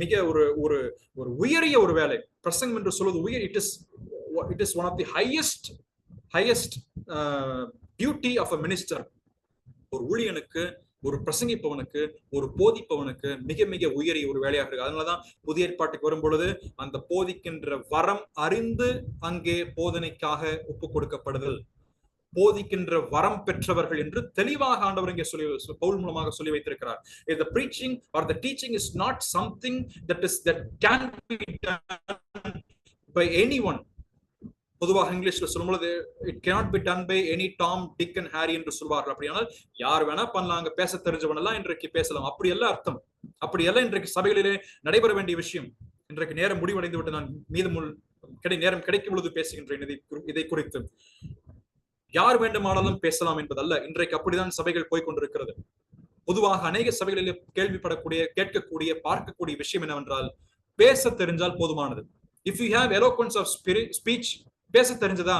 மிக ஒரு உயரிய ஒரு வேலை. பிரசங்கம் என்று சொல்வது it is one of the highest duty of a minister. ஒரு ஊழியனுக்கு, ஒரு பிரசங்கிப்பவனுக்கு, ஒரு போதிப்பவனுக்கு மிக மிக உயரிய ஒரு வேலையாக இருக்கு. அதனாலதான் புதிய ஏற்பாட்டுக்கு வரும் பொழுது அந்த போதிக்கின்ற வரம் அறிந்து அங்கே போதனைக்காக ஒப்பு கொடுக்கப்படுதல், போதிக்கின்ற வரம் பெற்றவர்கள் என்று தெளிவாக ஆண்டவர் இங்கே பவுல் மூலமாக சொல்லி வைத்திருக்கிறார். The preaching or the teaching is not something that can be done by anyone. பொதுவாக இங்கிலீஷ்ல சொல்லும் பொழுது it cannot be done by any Tom, Dick and Harry என்று சொல்வார்கள். அப்படியானால் யார் வேணா பண்ணலாங்க, பேச தெரிஞ்சவன் எல்லாம் இன்றைக்கு பேசலாம். அப்படி எல்லாம் அர்த்தம். அப்படி எல்லாம் இன்றைக்கு சபைகளிலே நடைபெற வேண்டிய விஷயம். இன்றைக்கு நேரம் முடிவடைந்து விட்டு நான் மீதமுள் நேரம் கிடைக்கும் பொழுது பேசுகின்றேன் இதை குறித்து. யார் வேண்டுமானாலும் பேசலாம் என்பதல்ல. இன்றைக்கு அப்படிதான் சபைகள் போய்கொண்டிருக்கிறது. பொதுவாக அநேக சபைகளில் கேள்விப்படக்கூடிய, கேட்கக்கூடிய, பார்க்கக்கூடிய விஷயம் என்னவென்றால், பேச தெரிஞ்சால் போதுமானது. If you have eloquence of speech, பேச தெரிஞ்சதா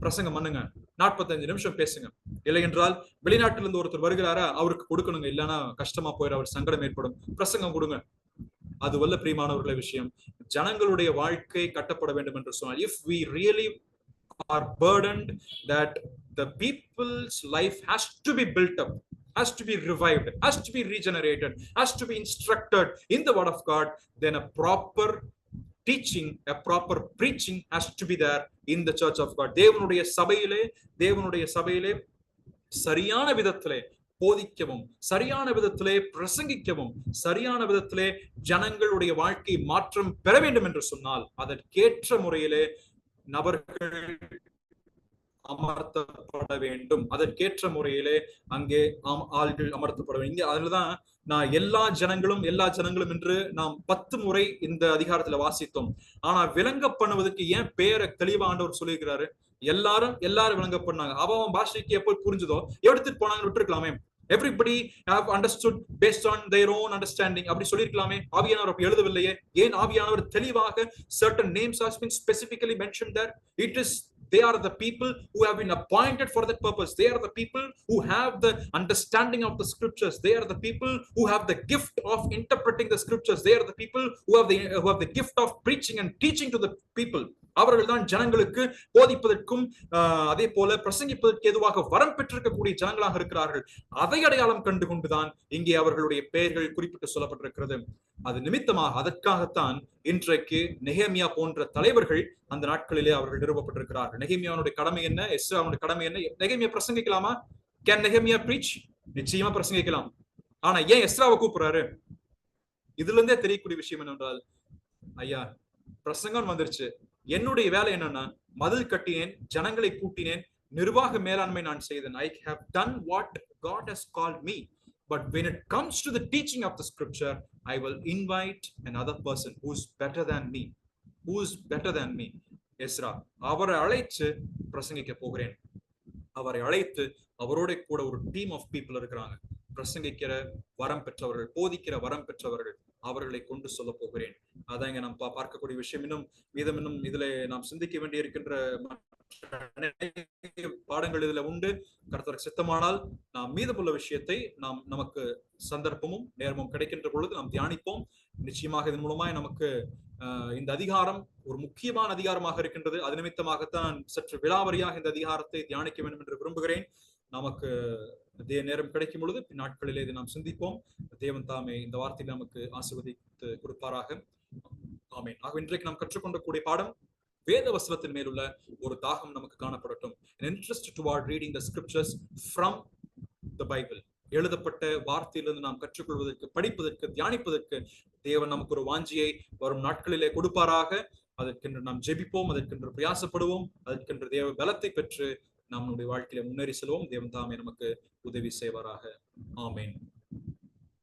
பிரசங்கம் பண்ணுங்க, 45 நிமிஷம் பேசுங்க. இல்லை என்றால் வெளிநாட்டிலிருந்து ஒருத்தர் வருகிறாரா, அவருக்கு கொடுக்கணுங்க, இல்லைன்னா கஷ்டமா போயிட, அவர் சங்கடம் ஏற்படும், பிரசங்கம் கொடுங்க. அதுவல்ல பிரியமானவர்களே விஷயம். ஜனங்களுடைய வாழ்க்கை கட்டப்பட வேண்டும் என்று சொன்னால், if we really are burdened that the people's life has to be built up, has to be revived, has to be regenerated, has to be instructed in the word of God, then a proper teaching, a proper preaching has to be there in the church of God. தேவனுடைய சபையிலே சரியான விதத்திலே போதிக்கவும், சரியான விதத்திலே பிரசங்கிக்கவும், சரியான விதத்திலே ஜனங்களுடைய வாழ்க்கை மாற்றம் பெற வேண்டும் என்று சொன்னால் அதற்கேற்ற முறையிலே நபர்கள் அமர்த்தப்பட வேண்டும். அதற்கேற்ற முறையிலே அங்கே ஆள்கள் அமர்த்தப்பட வேண்டும். இங்க அதுலதான் நான் எல்லா ஜனங்களும் என்று நாம் 10 முறை இந்த அதிகாரத்துல வாசித்தோம். ஆனா விளங்க பண்ணுவதற்கு ஏன் பேரை தெளிவா ஆண்டவர் சொல்லியிருக்கிறாரு? எல்லாரும் விளங்க பண்ணாங்க. அவன் பாஷைக்கு எப்போ புரிஞ்சதோ எடுத்துட்டு போனாங்க, விட்டுருக்கலாமே. Everybody have understood based on their own understanding. அப்படி சொல்லிருக்கலாமே. ஆவியானவர் எழுதவில்லையே. ஏன் ஆவியானவர் தெளிவாக certain names has been specifically mentioned there? It is they are the people who have been appointed for that purpose. They are the people who have the understanding of the scriptures. They are the people who have the gift of interpreting the scriptures. They are the people who have the gift of preaching and teaching to the people. அவர்கள் தான் ஜனங்களுக்கு போதிப்பதற்கும் அதே போல பிரசங்கிப்பதற்கு ஏதுவாக வரம் பெற்றிருக்கக்கூடிய ஜனங்களாக இருக்கிறார்கள். அதை அடையாளம் கண்டு கொண்டுதான் இங்கே அவர்களுடைய பெயர்கள் குறிப்பிட்டு சொல்லப்பட்டிருக்கிறது. அது நிமித்தமாக அதற்காகத்தான் இன்றைக்கு நெகேமியா போன்ற தலைவர்கள் அந்த நாட்களிலே அவர்கள் நிறுவப்பட்டிருக்கிறார்கள். நெகேமியாவுடைய கடமை என்ன? எஸ்ராவுடைய கடமை என்ன? நெகேமியா பிரசங்கிக்கலாமா? கேன் நெகேமியா பிரீச்? நிச்சயமா பிரசங்கிக்கலாம். ஆனா ஏன் எஸ்ராவை கூப்பிடுறாரு? இதுல இருந்தே தெரியக்கூடிய விஷயம் என்னவென்றால், ஐயா பிரசங்கம் வந்துருச்சு, என்னுடைய வேலை என்னன்னா மதில் கட்டினேன், ஜனங்களை கூட்டினேன், நிர்வாக மேலாண்மை நான் செய்தேன். I have done what God has called me. But when it comes to the teaching of the scripture, I will invite another person who's better than me. Who's better than me? Ezra. அவரை அழைத்து பிரசங்கிக்க போகிறேன். அவரை அழைத்து அவரோட கூட ஒரு team of people இருக்கிறாங்க. பிரசங்கிக்கிற வரம் பெற்றவர்கள், போதிக்கிற வரம் பெற்றவர்கள், அவர்களை கொண்டு சொல்ல போகிறேன். அதான் இங்க நாம் பார்க்கக்கூடிய விஷயம். இன்னும் இதுல நாம் சிந்திக்க வேண்டிய இருக்கின்ற பாடங்கள் இதுல உண்டு. கர்த்தருக்கு சித்தமானால் நாம் மீதமுள்ள விஷயத்தை நமக்கு சந்தர்ப்பமும் நேரமும் கிடைக்கின்ற பொழுது நாம் தியானிப்போம். நிச்சயமாக இதன் மூலமாய் நமக்கு இந்த அதிகாரம் ஒரு முக்கியமான அதிகாரமாக இருக்கின்றது. அது நிமித்தமாகத்தான் சற்று விலாவரியாக இந்த அதிகாரத்தை தியானிக்க வேண்டும் என்று விரும்புகிறேன். நமக்கு நேரம் கிடைக்கும் பொழுது நாட்களிலே இதை நாம் சிந்திப்போம். தேவன் தாமே இந்த வார்த்தையை நமக்கு ஆசீர்வதித்து கொடுப்பாராக. ஆமென். ஆக இன்றைக்கு நாம் கற்றுக்கொண்டக்கூடிய பாடம் வேத வசனத்தின் மேலுள்ள ஒரு தாகம் நமக்கு காணப்படட்டும். An interest toward reading the scriptures from the Bible. எழுதப்பட்ட வார்த்தையிலிருந்து நாம் கற்றுக்கொள்வதற்கு, படிப்பதற்கு, தியானிப்பதற்கு தேவன் நமக்கு ஒரு வாஞ்சியை வரும் நாட்களிலே கொடுப்பாராக. அதற்கென்று நாம் ஜெபிப்போம், அதற்கென்று பிரயாசப்படுவோம், அதற்கென்று தேவ பலத்தை பெற்று நம்முடைய வாழ்க்கையில முன்னேறி செல்வோம். தேவன் தாமே நமக்கு உதவி செய்வாராக. ஆமென்.